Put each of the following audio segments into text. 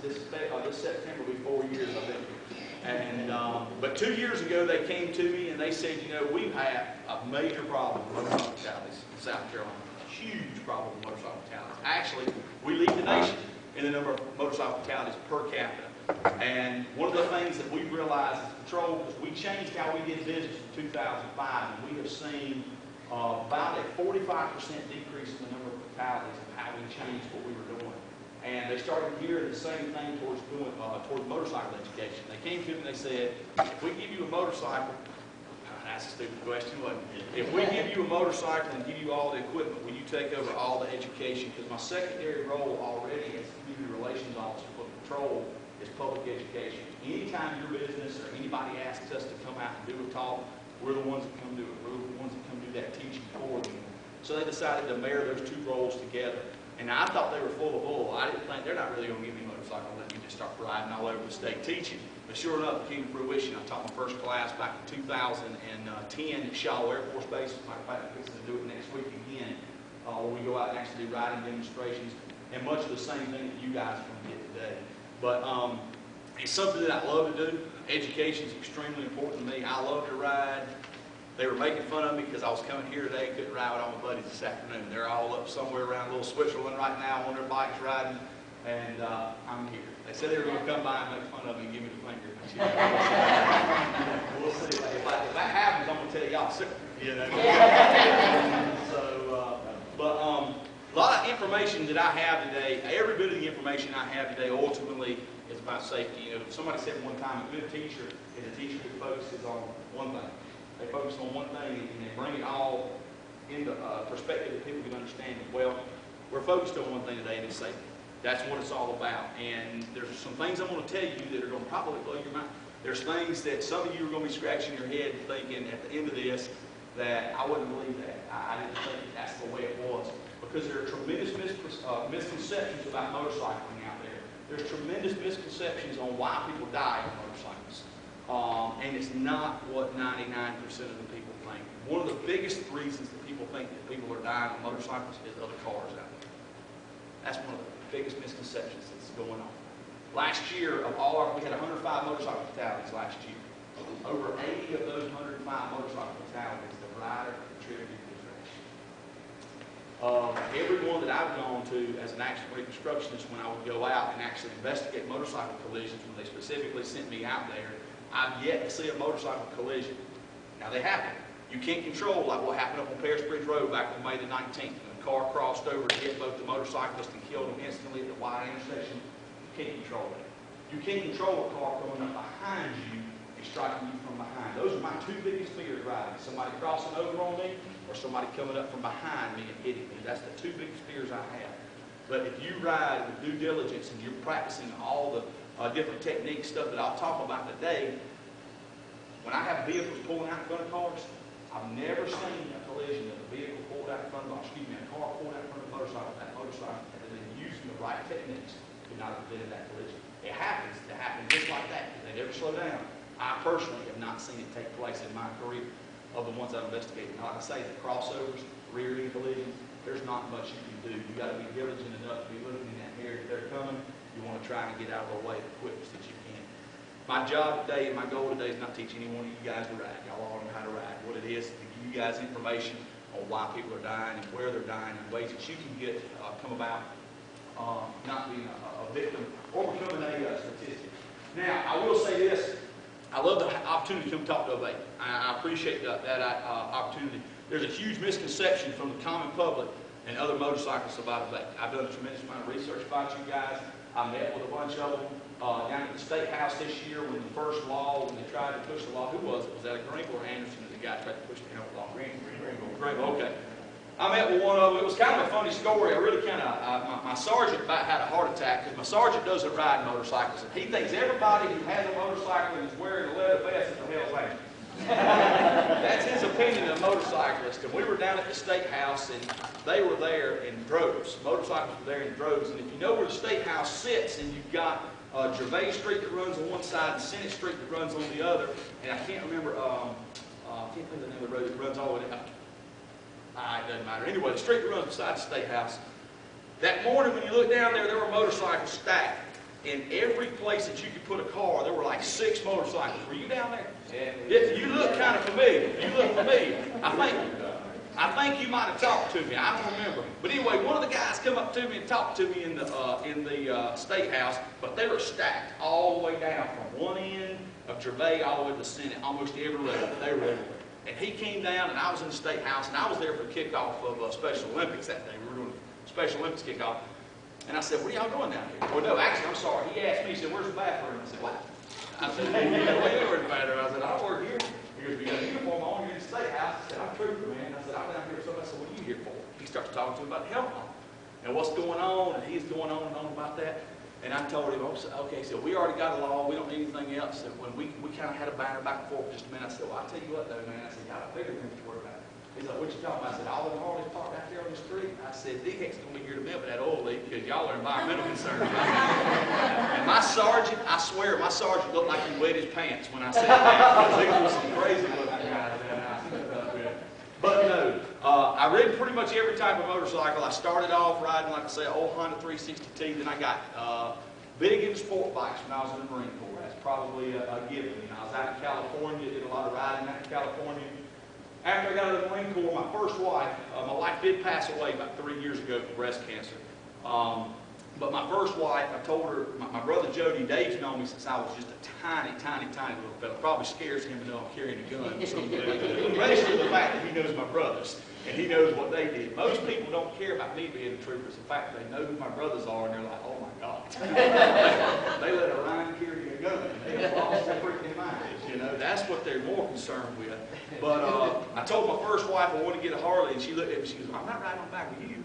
this September will be 4 years I've been here. And but 2 years ago they came to me and they said, you know, we've had a major problem with motorcycle fatalities in South Carolina. A huge problem with motorcycle fatalities. Actually, we lead the nation in the number of motorcycle fatalities per capita. And one of the things that we realized as patrol, because we changed how we did business in 2005, and we have seen about a 45% decrease in the number of fatalities of how we changed what we were doing. And they started hearing the same thing towards motorcycle education. They came to me and they said, if we give you a motorcycle, that's a stupid question, wasn't it? If we give you a motorcycle and give you all the equipment, will you take over all the education? Because my secondary role already as community relations officer for the patrol is public education. Anytime your business or anybody asks us to come out and do a talk, we're the ones that come do it. We're the ones that come do that teaching for them. So they decided to marry those two roles together. And I thought they were full of bull. I didn't think they're not really going to give me a motorcycle and let me just start riding all over the state teaching. But sure enough, it came to fruition. I taught my first class back in 2010 at Shaw Air Force Base. Matter of fact, I'm fixing to do it next week again, where we go out and actually do riding demonstrations, and much of the same thing that you guys are going to get today. But it's something that I love to do. Education is extremely important to me. I love to ride. They were making fun of me because I was coming here today and couldn't ride with all my buddies this afternoon. They're all up somewhere around little Switzerland right now on their bikes riding, and I'm here. They said they were going to come by and make fun of me and give me the finger. We'll see. If that happens, I'm going to tell y'all soon. You know. A lot of information that I have today, every bit of the information I have today ultimately is about safety. You know, somebody said one time, a good teacher is a teacher who focuses on one thing. They focus on one thing and they bring it all into perspective that people can understand it. Well, we're focused on one thing today, and it's safety. That's what it's all about. And there's some things I'm going to tell you that are going to probably blow your mind. There's things that some of you are going to be scratching your head thinking at the end of this that I wouldn't believe that. I didn't think that's the way it was. Because there are tremendous misconceptions about motorcycling out there. There's tremendous misconceptions on why people die on motorcycles. And it's not what 99% of the people think. One of the biggest reasons that people think that people are dying on motorcycles is other cars out there. That's one of the biggest misconceptions that's going on. Last year, we had 105 motorcycle fatalities last year. Over 80 of those 105 motorcycle fatalities, the rider contributed to the crash. Everyone that I've gone to as an accident reconstructionist, when I would go out and actually investigate motorcycle collisions, when they specifically sent me out there, I've yet to see a motorcycle collision. Now they happen. You can't control like what happened up on Paris Bridge Road back on May the 19th. When a car crossed over and hit both the motorcyclists and killed them instantly at the wide intersection. You can't control that. You can't control a car coming up behind you and striking you from behind. Those are my two biggest fears riding. Somebody crossing over on me or somebody coming up from behind me and hitting me. That's the two biggest fears I have. But if you ride with due diligence and you're practicing all the different techniques, stuff that I'll talk about today, when I have vehicles pulling out in front of cars, I've never seen a collision of a vehicle pulled out in front of a car pulled out in front of a motorcycle. That motorcycle had been using the right techniques to not have prevented that collision. It happens. It happens just like that. They never slow down. I personally have not seen it take place in my career of the ones I've investigated. Now, like I say, the crossovers, rear-end collisions, there's not much you can do. You've got to be diligent enough to be looking in that area if they're coming. You want to try and get out of the way the quickest that you can. My job today and my goal today is not to teach any one of you guys to ride. Y'all all know how to ride. What it is to give you guys information on why people are dying and where they're dying and ways that you can get come about not being a victim or becoming a statistic. Now, I will say this. I love the opportunity to come talk to ABATE. I appreciate that opportunity. There's a huge misconception from the common public and other motorcyclists about ABATE. I've done a tremendous amount of research about you guys. I met with a bunch of them down at the State House this year when the first law, when they tried to push the law. Who was it? Was that a Greenville or Anderson that the guy tried to push the helmet law? Greenville, okay. I met with one of them. It was kind of a funny story. I really kind of, my sergeant about had a heart attack because my sergeant doesn't ride motorcycles. And he thinks everybody who has a motorcycle and is wearing a leather vest is a Hell's Angel. That's his opinion of motorcyclists. And we were down at the State House and they were there in droves. Motorcycles were there in droves. And if you know where the State House sits and you've got Gervais Street that runs on one side and Senate Street that runs on the other. And I can't remember, I can't think of the name of the road that runs all the way down. It doesn't matter. Anyway, the street that runs beside the State House. That morning when you look down there, there were motorcycles stacked in every place that you could put a car, there were like 6 motorcycles. Were you down there? Yeah. You look kind of familiar. You look familiar. I think you might have talked to me. I don't remember. But anyway, one of the guys come up to me and talked to me in the State House, but they were stacked all the way down from one end of Gervais all the way to the Senate, almost every level. They were everywhere. And he came down, and I was in the State House, and I was there for the kickoff of Special Olympics that day. We were doing Special Olympics kickoff. And I said, what are y'all doing down here? Well, no, actually, I'm sorry. He asked me, he said, where's the bathroom? I said, what? I said, well, where's the bathroom? I said, I work here. He goes, you got a uniform on, you're in the State House. I said, I'm trooper, man. I said, I'm down here with somebody. I said, what are you here for? He starts talking to me about the health law and what's going on, and he's going on and on about that. And I told him, okay, so we already got a law, we don't need anything else. And when we kind of had a banter back and forth for just a minute, I said, well, I'll tell you what though, man. I said, y'all got bigger things to worry about. He's like, what you talking about? I said, all the Harleys parked out there on the street. I said, DHEC's going to be here to milk that oil leak because y'all are environmental concerns. And my sergeant, I swear, my sergeant looked like he wet his pants when I said that. Because there was some crazy looking guys down there. But no, I rid pretty much every type of motorcycle. I started off riding, like I say, an old Honda 360T. Then I got big in sport bikes when I was in the Marine Corps. That's probably a given. I was out in California, did a lot of riding out in California. After I got out of the Marine Corps, my first wife, my wife did pass away about 3 years ago from breast cancer. But my first wife, I told her, my brother Jody, Dave's known me since I was just a tiny, tiny, tiny little fella. Probably scares him to know I'm carrying a gun. Especially the fact that he knows my brothers and he knows what they did. Most people don't care about me being a trooper. It's the fact that they know who my brothers are and they're like, oh my God. They let a Ryan carry a gun. They have lost their freaking minds. You know, that's what they're more concerned with. But I told my first wife I want to get a Harley, and she looked at me. She goes, I'm not riding on back with you.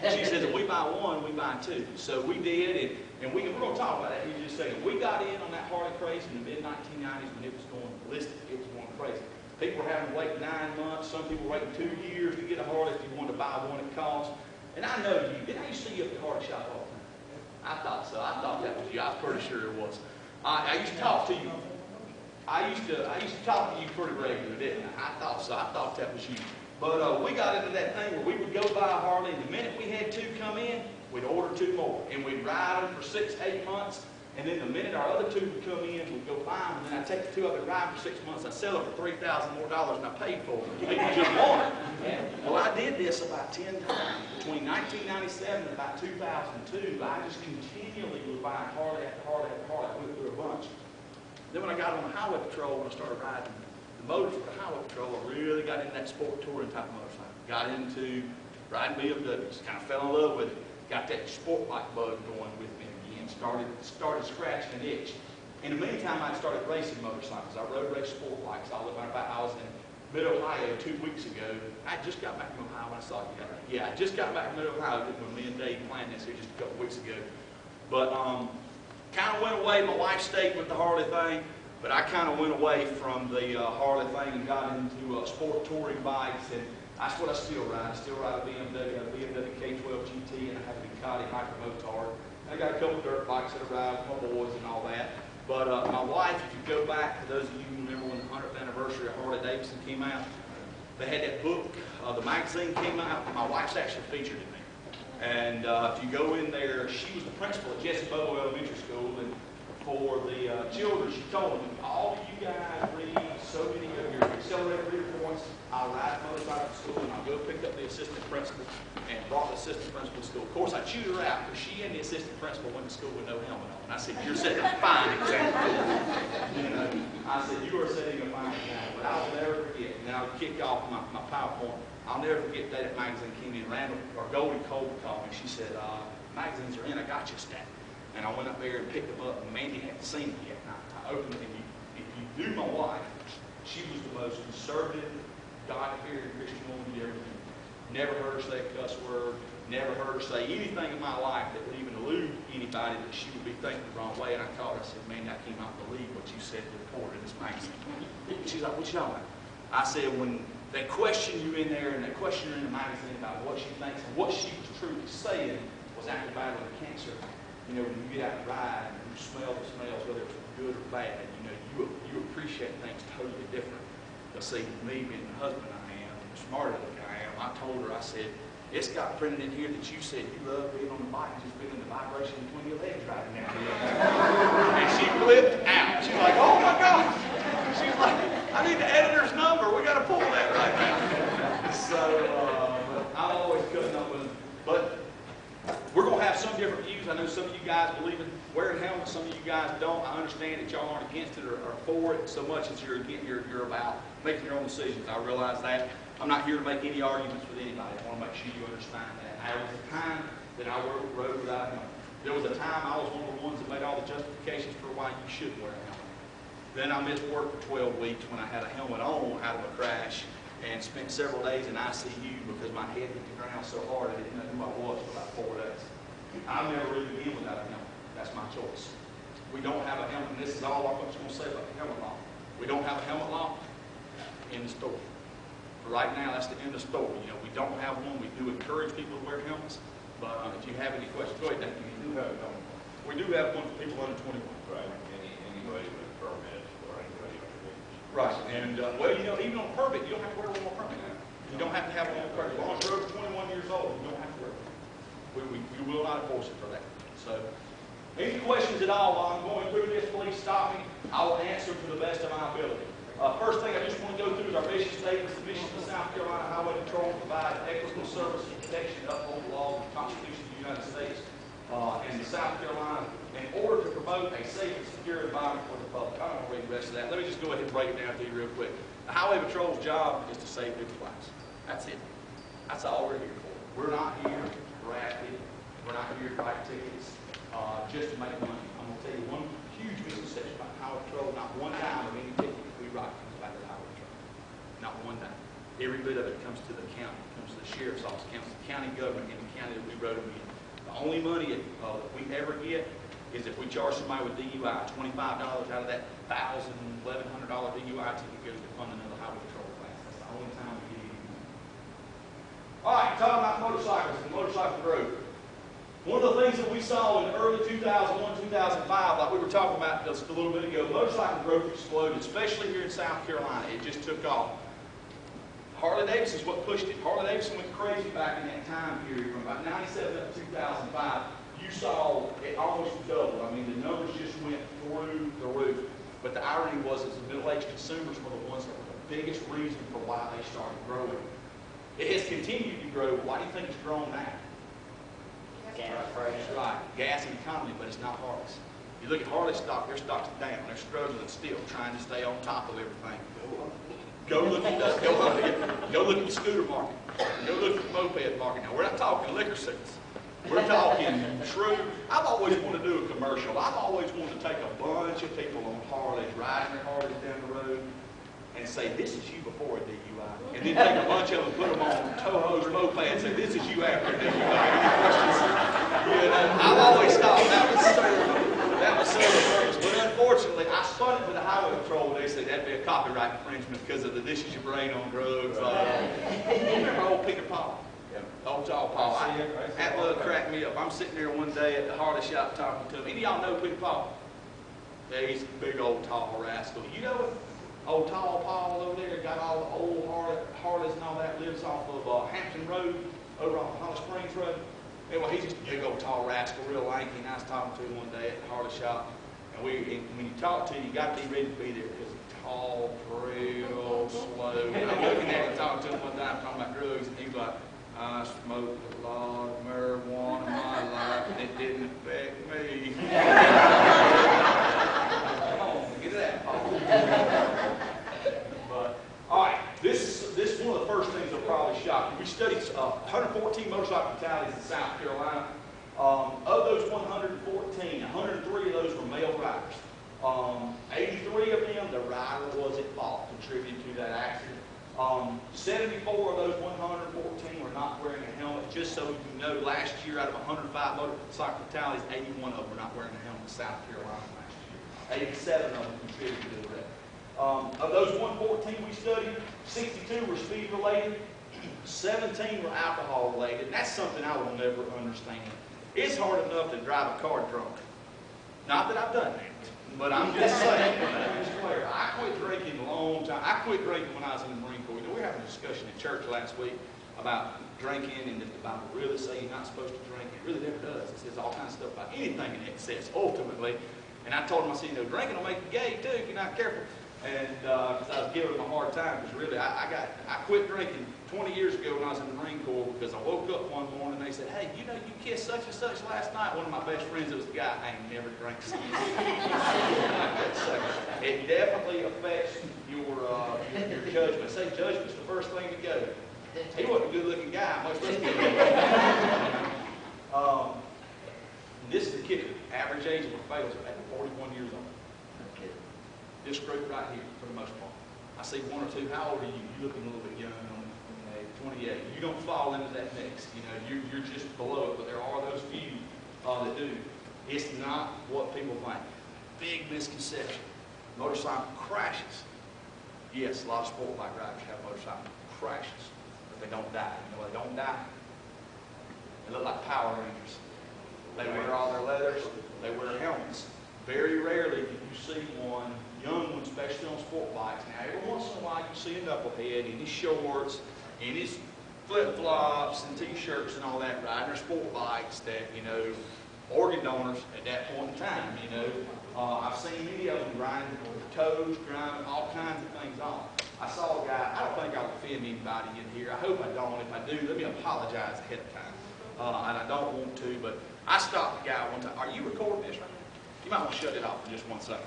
She says, if we buy one, we buy two. So we did, and we're going to talk about that in just a second. We got in on that Harley craze in the mid-1990s when it was going ballistic. It was going crazy. People were having to wait 9 months. Some people were waiting 2 years to get a Harley if you wanted to buy one at cost. And I know you. Didn't I used to see you at the Harley shop all the time? I thought so. I thought that was you. I was pretty sure it was. I used to talk to you. I used to talk to you pretty regularly, didn't I? I thought so. I thought that was you. But we got into that thing where we would go buy a Harley, and the minute we had 2 come in, we'd order 2 more. And we'd ride them for 6, 8 months. And then the minute our other 2 would come in, we'd go buy them. And then I'd take the 2 of it, ride them for 6 months. I'd sell them for $3,000 more than I paid for them. People just want it. Well, I did this about 10 times. Between 1997 and about 2002, I just continually was buying Harley after Harley after Harley. I went through a bunch. Then when I got on the highway patrol, when I started riding the motors for the highway patrol, I really got into that sport touring type of motorcycle. Got into riding BMWs, kind of fell in love with it. Got that sport bike bug going with me again. Started scratching an itch. In the meantime, I started racing motorcycles. I rode race sport bikes all the time. I was in Mid-Ohio 2 weeks ago. I just got back from Ohio when I saw you. Yeah, I just got back from Mid-Ohio when me and Dave planned this here just a couple weeks ago. But kind of went away. My wife stayed with the Harley thing, but I kind of went away from the Harley thing and got into sport touring bikes, and that's what I still ride. I still ride a BMW, a BMW K12 GT, and I have a Ducati Hyper Motard. I got a couple dirt bikes that I ride with my boys and all that. But my wife, if you go back, for those of you who remember when the 100th anniversary of Harley Davidson came out, they had that book, the magazine came out. My wife's actually featured in it. And if you go in there, she was the principal at Jesse Bobo Elementary School, and for the children, she told them, all of you guys read so many of your accelerated reader points. I'll ride a motorcycle to school, and I'll go pick up the assistant principal, and brought the assistant principal to school. Of course, I chewed her out, because she and the assistant principal went to school with no helmet on. And I said, you're setting a fine example. You know, I said, you are setting a fine example. But I'll never forget, and I'll kick off my PowerPoint. I'll never forget that magazine came in. Randall, or Goldie Cole called me. She said, magazines are in, I got you a stack. And I went up there and picked them up, and Mandy hadn't seen them yet. And I opened it, and if you knew my wife, she was the most conservative, God-fearing Christian woman you ever knew. Never heard her say a cuss word, never heard her say anything in my life that would even allude anybody that she would be thinking the wrong way. And I called her, I said, Mandy, I cannot believe what you said to the reporter in this magazine. She's like, what you talking about? I said, when they question you in there, and they question her in the magazine about what she thinks, and what she was truly saying was after battling cancer. You know, when you get out and ride and you smell the smells, whether it's good or bad, you know, you appreciate things totally different. But see, me being the husband I am, the smarter than I am, I told her, I said, It's got printed in here that you said you love being on the bike, just feeling the vibration between your legs riding down here. And she flipped out. She's like, oh my gosh. She's like, I need the editor's number. We got to pull that right now. So, I'm always cutting up with them. But we're going to have some different views. I know some of you guys believe in wearing helmets. Some of you guys don't. I understand that y'all aren't against it or for it so much as you're about making your own decisions. I realize that. I'm not here to make any arguments with anybody. I want to make sure you understand that. There was a time that I rode without a helmet. There was a time I was one of the ones that made all the justifications for why you should wear a helmet. Then I missed work for 12 weeks when I had a helmet on out of a crash and spent several days in ICU because my head hit the ground so hard I didn't know who I was for about 4 days. I've never really been without a helmet. That's my choice. We don't have a helmet, and this is all I'm just going to say about the helmet law. We don't have a helmet law in the store. But right now, that's the end of the story. You know, we don't have one. We do encourage people to wear helmets. But if you have any questions, go ahead. Thank you. We do have one. We do have one for people under 21. Right. Anybody with permits or anybody underage. Right. And well, you know, even on a permit, you don't have to wear one on permit. You don't have to have one on permit. As long as you're over 21 years old, you don't have to wear one. We will not enforce it for that. So, any questions at all while I'm going through this, please stop me. I will answer to the best of my ability. First thing I just want to go through is our mission statement. The mission of the South Carolina Highway Patrol provides equitable service and protection to uphold the laws and the Constitution of the United States and the South Carolina in order to promote a safe and secure environment for the public. I don't want to read the rest of that. Let me just go ahead and break it down to you real quick. The Highway Patrol's job is to save people's lives. That's it. That's all we're here for. We're not here to racket. We're not here to write tickets just to make money. I'm going to tell you one huge misconception about Highway Patrol. Not one dime of any ticket we write comes back to the Highway Patrol. Not one dime. Every bit of it comes to the county, comes to the sheriff's office, comes to the county government in the county that we wrote them in. The only money that we ever get is if we charge somebody with DUI. $25 out of that $1,000, $1,100 DUI ticket goes to fund another Highway Patrol class. That's the only time we get any money. All right, talking about motorcycles and motorcycle growth. One of the things that we saw in early 2001, 2005, like we were talking about just a little bit ago, motorcycle growth exploded, especially here in South Carolina. It just took off. Harley-Davidson is what pushed it. Harley-Davidson went crazy back in that time period. From about 97 up to 2005, you saw it almost double. I mean, the numbers just went through the roof. But the irony was that the middle-aged consumers were the ones that were the biggest reason for why they started growing. It has continued to grow. Why do you think it's grown now? That's right. Gas and economy, but it's not Harley's. You look at Harley stock, their stock's down. They're struggling still, trying to stay on top of everything. Go look at the scooter market. Go look at the moped market. Now, we're not talking liquor sales. We're talking true. I've always wanted to do a commercial. I've always wanted to take a bunch of people on Harleys, riding their Harleys down the road, and say, this is you before a DUI. And then take a bunch of them, put them on Toho's moped, and say, this is you after a DUI. Any questions? You know, I've always thought that was so purpose. But unfortunately, I spun it to the Highway Patrol, and they said that'd be a copyright infringement because of the this is your brain on drugs. Remember old Peter Paul? Old tall Paul. That little cracked me up. I'm sitting there one day at the Harley shop talking to him. Any of y'all know Peter Paul? Yeah, he's a big old tall rascal. You know it? Old tall Paul over there got all the old Harleys and all that, lives off of Hampton Road over on Holly Springs Road. Anyway, he's just a big old tall rascal, real lanky, and I was talking to him one day at the Harley shop. And when you talk to him, you got to be ready to be there because he's tall, real slow. And I'm looking at him talking to him one time, talking about drugs, and he's like, I smoked a lot of marijuana in my life, and it didn't affect me. Come on, get that, Paul. But, all right, this is one of the first things that'll probably shock you. We studied 114 motorcycle fatalities in South Carolina. Of those 114, 103 of those were male riders. 83 of them, the rider was at fault, contributed to that accident. 74 of those 114 were not wearing a helmet. Just so you know, last year out of 105 motorcycle fatalities, 81 of them were not wearing a helmet in South Carolina last year. 87 of them contributed to the wreck. Of those 114 we studied, 62 were speed related, 17 were alcohol related, and that's something I will never understand. It's hard enough to drive a car drunk. Not that I've done that. But I'm just saying, I quit drinking a long time. I quit drinking when I was in the Marine Corps. You know, we were having a discussion at church last week about drinking and that the Bible really say you're not supposed to drink. It really never does. It says all kinds of stuff about anything in excess, ultimately. And I told him, I said, drinking will make you gay too if you're not careful. And because I was giving him a hard time, because really I quit drinking 20 years ago when I was in the Marine Corps, because I woke up one morning and they said, hey, you kissed such and such last night. One of my best friends, it was a guy, I ain't never drank since. So it definitely affects your judgment. Say judgment's the first thing to go. He wasn't a good-looking guy, much less good. This is the kicker. Average age of fails are at 41 years old. This group right here, for the most part. I see one or two. How old are you? You're looking a little bit young, 28. You don't fall into that mix. You're just below it, but there are those few that do. It's not what people think. Big misconception. Motorcycle crashes. Yes, a lot of sport bike riders have motorcycle crashes, but they don't die. They don't die. They look like Power Rangers. They wear all their leathers. They wear helmets. Very rarely do you see one, young one, especially on sport bikes. Now, every once in a while you see a knucklehead in his shorts, in his flip-flops and T-shirts and all that, riding their sport bikes that, organ donors at that point in time, I've seen many of them grinding toes, grinding all kinds of things on. I saw a guy, I don't think I'll offend anybody in here. I hope I don't. If I do, let me apologize ahead of time. And I don't want to, but I stopped the guy one time. Are you recording this right now? You might want to shut it off for just 1 second.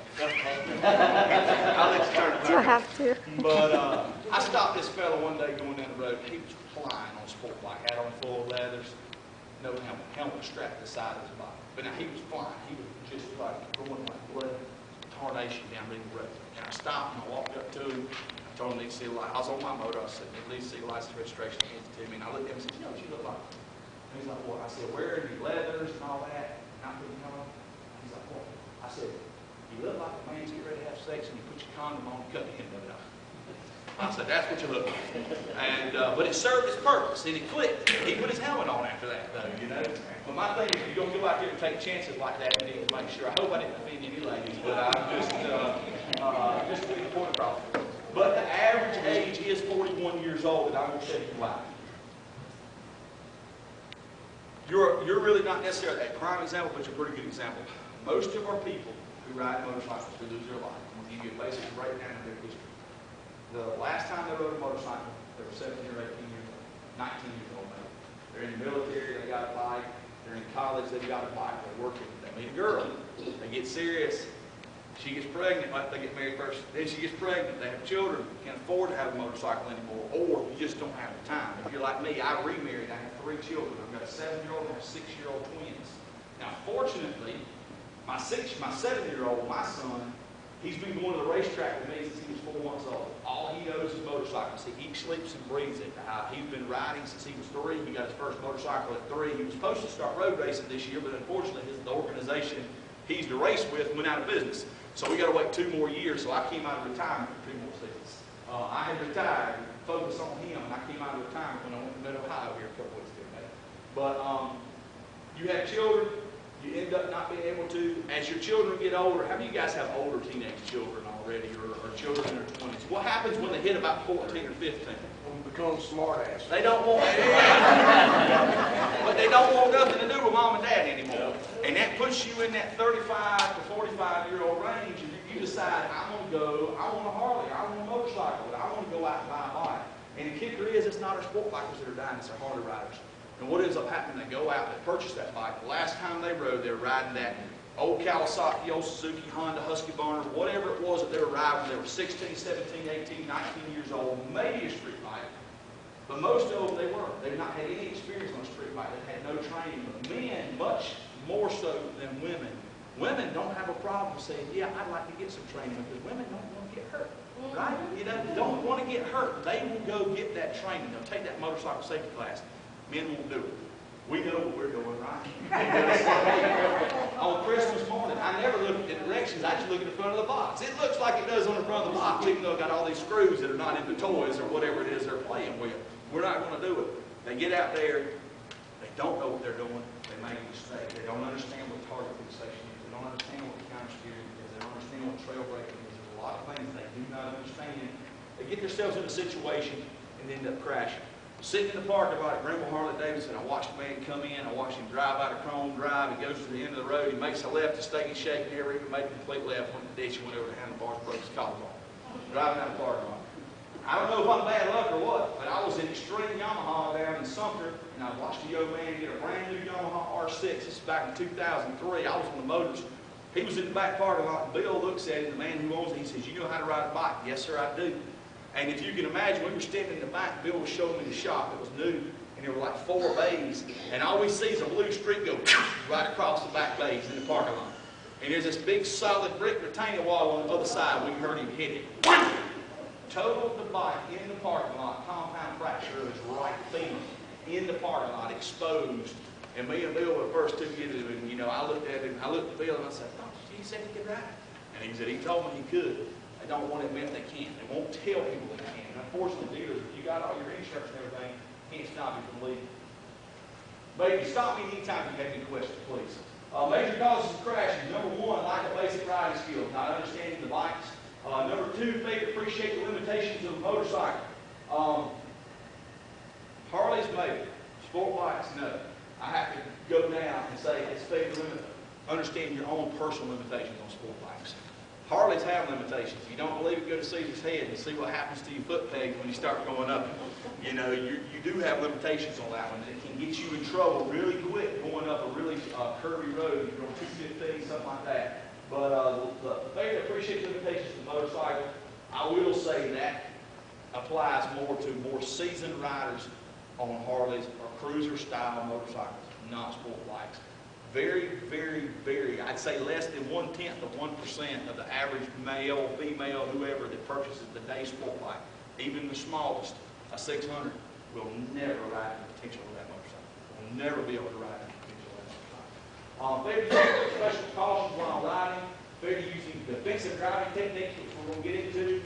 I'll let you turn it back on. You'll have to. But I stopped this fella one day going down the road. He was flying on a sport bike, had on full leathers, no helmet. Helmet was strapped to the side of his bike. But now he was flying. He was just like going like blood tarnation down the road. And I stopped and I walked up to him. I told him, need to see the light. I was on my motor. I said, need to see the license registration. He handed it to me. And I looked at him and said, what you look like? And he's like, what? I said, wearing your leathers and all that, not putting on. He's like, what? I said, you look like a man's getting ready to have sex and you put your condom on and cut the end of it off. I said, that's what you look like. And, but it served its purpose and it clicked. He put his helmet on after that, though, But my thing is, if you're going to go out there and take chances like that, you need to make sure. I hope I didn't offend any ladies, but I'm just getting the point across. But the average age is 41 years old, and I'm going to tell you why. You're really not necessarily a prime example, but you're a pretty good example. Most of our people who ride motorcycles who lose their life, I'm going to give you a basic breakdown of their history. The last time they rode a motorcycle, they were 17 or 18 years old, 19 years old maybe. They're in the military, they got a bike. They're in college, they've got a bike. They're working, they meet a girl. They get serious. She gets pregnant, like they get married first. Then she gets pregnant, they have children, can't afford to have a motorcycle anymore, or you just don't have the time. If you're like me, I remarried, I have 3 children. I've got a 7-year-old and a 6-year-old twins. Now, fortunately, my 7-year-old, my son, he's been going to the racetrack with me since he was 4 months old. All he knows is motorcycles. He eats, sleeps, and breathes it. He's been riding since he was 3. He got his first motorcycle at 3. He was supposed to start road racing this year, but unfortunately, the organization he's to race with went out of business. So we got to wait 2 more years. So I came out of retirement for 2 more seasons. I had retired, focused on him, and I came out of retirement when I went to Mid-Ohio here a couple weeks ago. But you have children. You end up not being able to, as your children get older. How many of you guys have older teenage children already, or children in their 20s? What happens when they hit about 14 or 15? Become smart ass. They don't want but they don't want nothing to do with mom and dad anymore. And that puts you in that 35 to 45-year-old range, and you decide, I want to go, I want a Harley, I want a motorcycle, I want to go out and buy a bike. And the kicker is, it's not our sport bikers that are dying, it's our Harley riders. And what ends up happening, they go out and purchase that bike. The last time they rode, they were riding that old Kawasaki, old Suzuki, Honda, Husky Burner, whatever it was that they were riding when they were 16, 17, 18, 19 years old, maybe a street bike. But most of them, they weren't. They've not had any experience on a street bike. They had no training. But men, much more so than women. Women don't have a problem saying, yeah, I'd like to get some training, because women don't want to get hurt. Right? Don't want to get hurt. They will go get that training. They'll take that motorcycle safety class. Men won't do it. We know what we're doing, right? On Christmas morning, I never look at the directions. I just look at the front of the box. It looks like it does on the front of the box, even though it's got all these screws that are not in the toys or whatever it is they're playing with. We're not going to do it. They get out there. They don't know what they're doing. They make a mistake. They don't understand what target fixation is. They don't understand what counter steering is. They don't understand what trail braking is. There's a lot of things they do not understand. They get themselves in a situation and end up crashing. Sitting in the parking lot at Greenville Harley Davidson, I watched the man come in, I watched him drive out of Chrome Drive, he goes to the end of the road, he makes a left to Steaky Shake, never even made a complete left, went in the ditch and went over the handlebars, broke his collarbone. Driving out of the parking lot. I don't know if I'm bad luck or what, but I was in Extreme Yamaha down in Sumter, and I watched a young man get a brand new Yamaha R6. This is back in 2003. I was on the motors. He was in the back parking lot, and Bill looks at him, the man who owns it, he says, "You know how to ride a bike?" "Yes, sir, I do." And if you can imagine, we were standing in the back, Bill was showing me the shop. It was new, and there were like 4 bays, and all we see is a blue streak go right across the back bays in the parking lot. And there's this big solid brick retaining wall on the other side. We heard him hit it. Totaled the bike in the parking lot, compound fracture of his right femur in the parking lot, exposed. And me and Bill were the first two to get it. And, you know, I looked at him, I looked at Bill, and I said, "Oh, he said he could ride." And he said, he told me he could. They don't want to admit they can't. They won't tell people they can. And unfortunately, dealers, if you got all your insurance and everything, can't stop you from leaving. But you can stop me anytime you have any questions, please. Major causes of crashes. Number 1, lack of basic riding skills, not understanding the bikes. Number 2, fail to appreciate the limitations of the motorcycle. Harley's maybe, sport bikes, no. I have to go down and say it's fail to understand your own personal limitations on sport bikes. Harleys have limitations. If you don't believe it, go to Caesar's Head and see what happens to your foot pegs when you start going up. You know, you do have limitations on that one. It can get you in trouble really quick going up a really curvy road. You're on 215, something like that. But the failure to appreciate the limitations of the motorcycle, I will say that applies more to more seasoned riders on Harleys or cruiser-style motorcycles, not sport bikes. Very, very, very, I'd say less than 1/10 of 1% of the average male, female, whoever that purchases the day sport bike, even the smallest, a 600, will never ride the potential of that motorcycle. Will never be able to ride the potential of that motorcycle. Failure to use special cautions while riding, failure to using defensive driving techniques, which we're going to get into,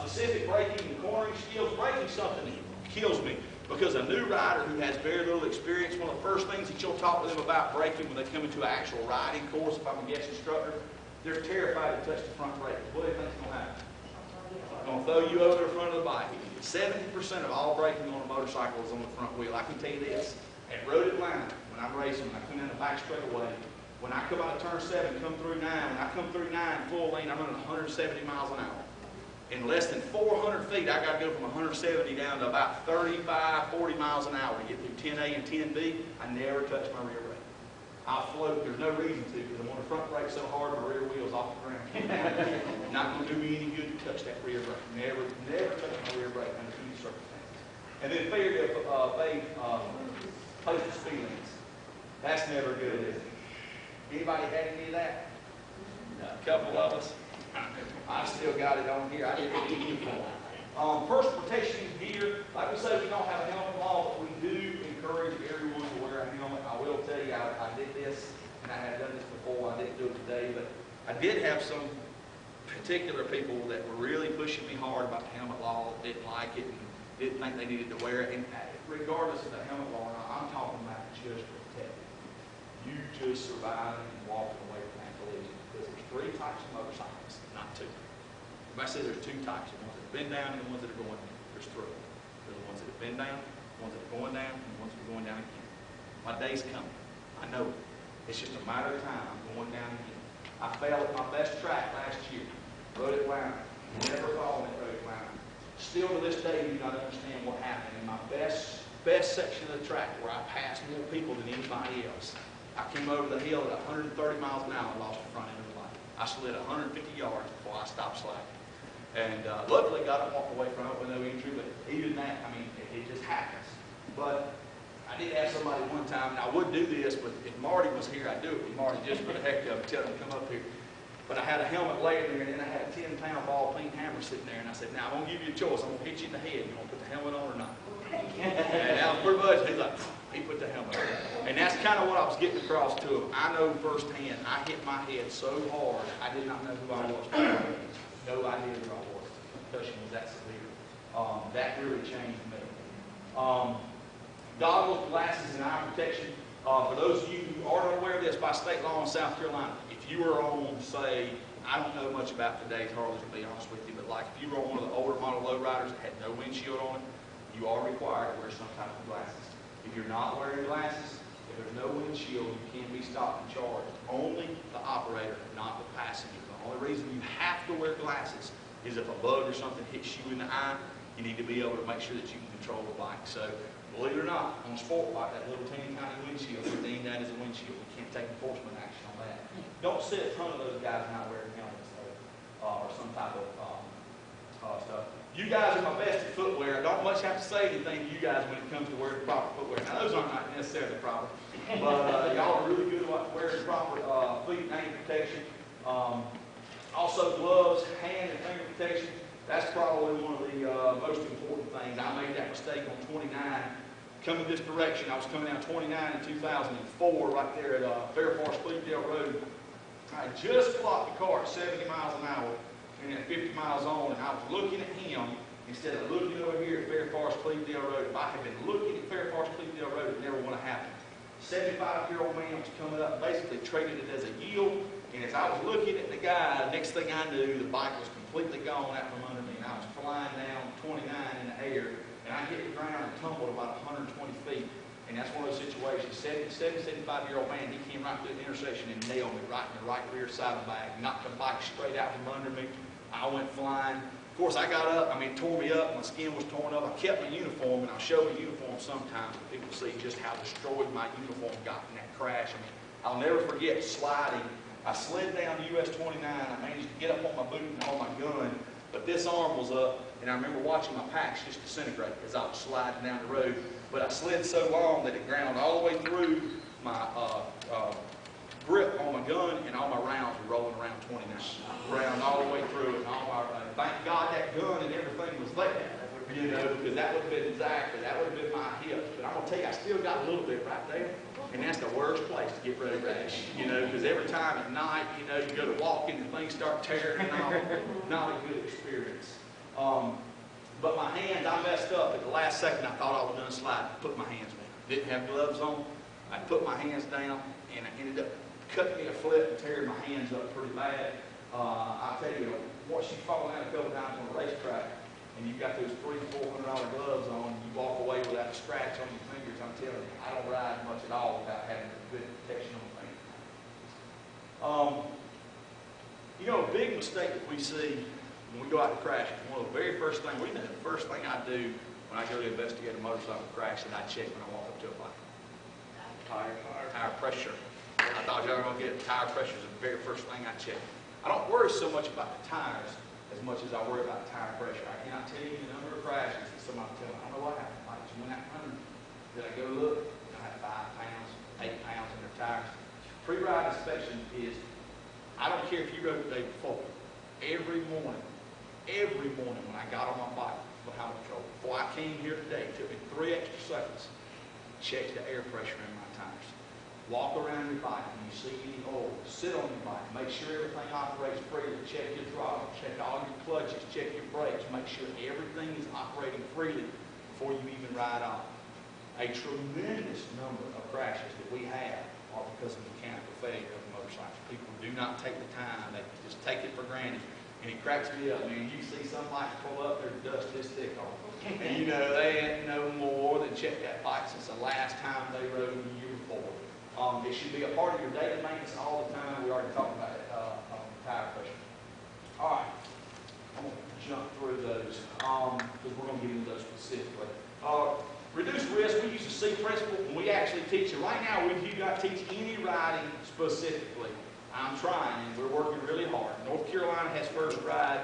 specific braking and cornering skills. Braking is something that kills me. Because a new rider who has very little experience, one of the first things that you'll talk to them about braking when they come into an actual riding course, if I'm a guest instructor, they're terrified to touch the front brake. What do you think is going to happen? It's going to throw you over the front of the bike. 70% of all braking on a motorcycle is on the front wheel. I can tell you this. At Road Atlanta, when I'm racing, when I come down the back straightaway, when I come out of turn 7, come through 9, when I come through 9 full lane, I'm running 170 miles an hour. In less than 400 feet, I got to go from 170 down to about 35, 40 miles an hour to get through 10A and 10B. I never touch my rear brake. I'll float. There's no reason to because I'm on the front brake so hard my rear wheel's off the ground. Not going to do me any good to touch that rear brake. Never touch my rear brake under any circumstances. And then failure to post the speed limits. That's never good, is it? Anybody had any of that? A couple of us. I still got it on here. I didn't get any uniform. Personal protection gear. Like we say, we don't have a helmet law, but we do encourage everyone to wear a helmet. I will tell you, I did this, and I had done this before. I didn't do it today, but I did have some particular people that were really pushing me hard about the helmet law, didn't like it, and didn't think they needed to wear it. And regardless of the helmet law, I'm talking about just protecting. You just surviving and walking away from that collision. Because there's 3 types of motorcycles, not 2. Everybody says there's 2 types, the ones that have been down and the ones that are going down. There's 3. There's the ones that have been down, the ones that are going down, and the ones that are going down again. My day's coming. I know it. It's just a matter of time. I'm going down again. I failed at my best track last year. Road Atlanta. Never fallen at Road Atlanta. Still to this day, you do not understand what happened. In my best section of the track where I passed more people than anybody else, I came over the hill at 130 miles an hour and lost the front end of the light. I slid 150 yards before I stopped sliding. And luckily got up and walked away from it with no injury, but even that, I mean, it just happens. But I did have somebody one time, and I would do this, but if Marty was here, I'd do it with Marty just for the heck of it, tell him to come up here. But I had a helmet laying there, and then I had a 10-pound ball peen hammer sitting there, and I said, now I'm going to give you a choice. I'm going to hit you in the head. You want to put the helmet on or not? And that was pretty much, he's like, he put the helmet on. And that's kind of what I was getting across to him. I know firsthand, I hit my head so hard, I did not know who I was. No idea who I was. The concussion was that severe. That really changed me. Goggles, glasses, and eye protection. For those of you who aren't aware of this, by state law in South Carolina, if you were on, say, I don't know much about today's Harleys, to be honest with you, but like if you were on one of the older model lowriders that had no windshield on it, you are required to wear some type of glasses. If you're not wearing glasses, if there's no windshield, you can't be stopped and charged. Only the operator, not the passenger. The only reason you have to wear glasses is if a bug or something hits you in the eye, you need to be able to make sure that you can control the bike. So, believe it or not, on a sport bike, that little teeny tiny windshield, we deem that as a windshield. We can't take enforcement action on that. Don't see a ton of those guys not wearing helmets though, or some type of stuff. You guys are my best at footwear. I don't much have to say anything to you guys when it comes to wearing proper footwear. Now, those aren't not necessarily proper, but y'all are really good at wearing proper feet and ankle protection. Also, gloves, hand and finger protection. That's probably one of the most important things. I made that mistake on 29. Coming this direction, I was coming down 29 in 2004, right there at Fair Forest Clevedale Road. I just clocked the car at 70 miles an hour and at 50 miles on, and I was looking at him instead of looking over here at Fair Forest Clevedale Road. If I had been looking at Fair Forest Clevedale Road, it never would have happened. 75-year-old man was coming up, basically traded it as a yield, and as I was looking at the guy, next thing I knew, the bike was completely gone out from under me, and I was flying down 29 in the air, and I hit the ground and tumbled about 120 feet. And that's one of those situations. 75-year-old man, he came right through the intersection and nailed me right in the right rear side of the back, knocked the bike straight out from under me. I went flying. Of course, I got up. I mean, it tore me up. My skin was torn up. I kept my uniform, and I'll show my uniform sometimes. People see just how destroyed my uniform got in that crash. I mean, I'll never forget sliding. I slid down US 29. I managed to get up on my boot and on my gun, but this arm was up, and I remember watching my packs just disintegrate as I was sliding down the road. But I slid so long that it ground all the way through my grip on my gun, and all my rounds were rolling around 29. Ground all the way through it, and all my, thank God that gun and everything was there, you know, because that would have been that would have been my hips. But I'm going to tell you, I still got a little bit right there, and that's the worst place to get road rash, you know, because every time at night, you know, you go to walking and things start tearing and all, not a good experience. But my hands, I messed up at the last second. I thought I was done sliding. Put my hands down. Didn't have gloves on. I put my hands down, and I ended up cutting me a flip and tearing my hands up pretty bad. I'll tell you, once you fall down a couple times on a racetrack, and you've got those $300–400 gloves on, you walk away without a scratch on your fingers. I'm telling you, I don't ride much at all without having good protection on my fingers. You know, a big mistake that we see when we go out to crash, one of the very first things, we know the first thing I do when I go to investigate a motorcycle crash is I check when I walk up to a bike. Tire pressure. I thought y'all were going to get it. Tire pressure is the very first thing I check. I don't worry so much about the tires as much as I worry about tire pressure. I cannot tell you the number of crashes that somebody tell me, I don't know what happened. I just went out 100. Did I go look? I had 5 pounds, 8 pounds in their tires. Pre-ride inspection is, I don't care if you rode the day before. Every morning when I got on my bike for highway patrol, before I came here today, it took me 3 extra seconds to check the air pressure in my tires. Walk around your bike and you see any oil, sit on your bike, make sure everything operates freely, check your throttle, check all your clutches, check your brakes, make sure everything is operating freely before you even ride off. A tremendous number of crashes that we have are because of mechanical failure of motorcycles. People do not take the time, they just take it for granted. And it cracks me up, man. You see some bikes pull up, there's dust this thick on them. And you know, they ain't no more than check that bike since the last time they rode the year before. It should be a part of your daily maintenance all the time. We already talked about it on tire pressure. All right, I'm going to jump through those because we're going to get into those specifically. Reduce risk, we use the C principle when we actually teach it. Right now, we do not teach any riding specifically. I'm trying, and we're working really hard. North Carolina has first ride.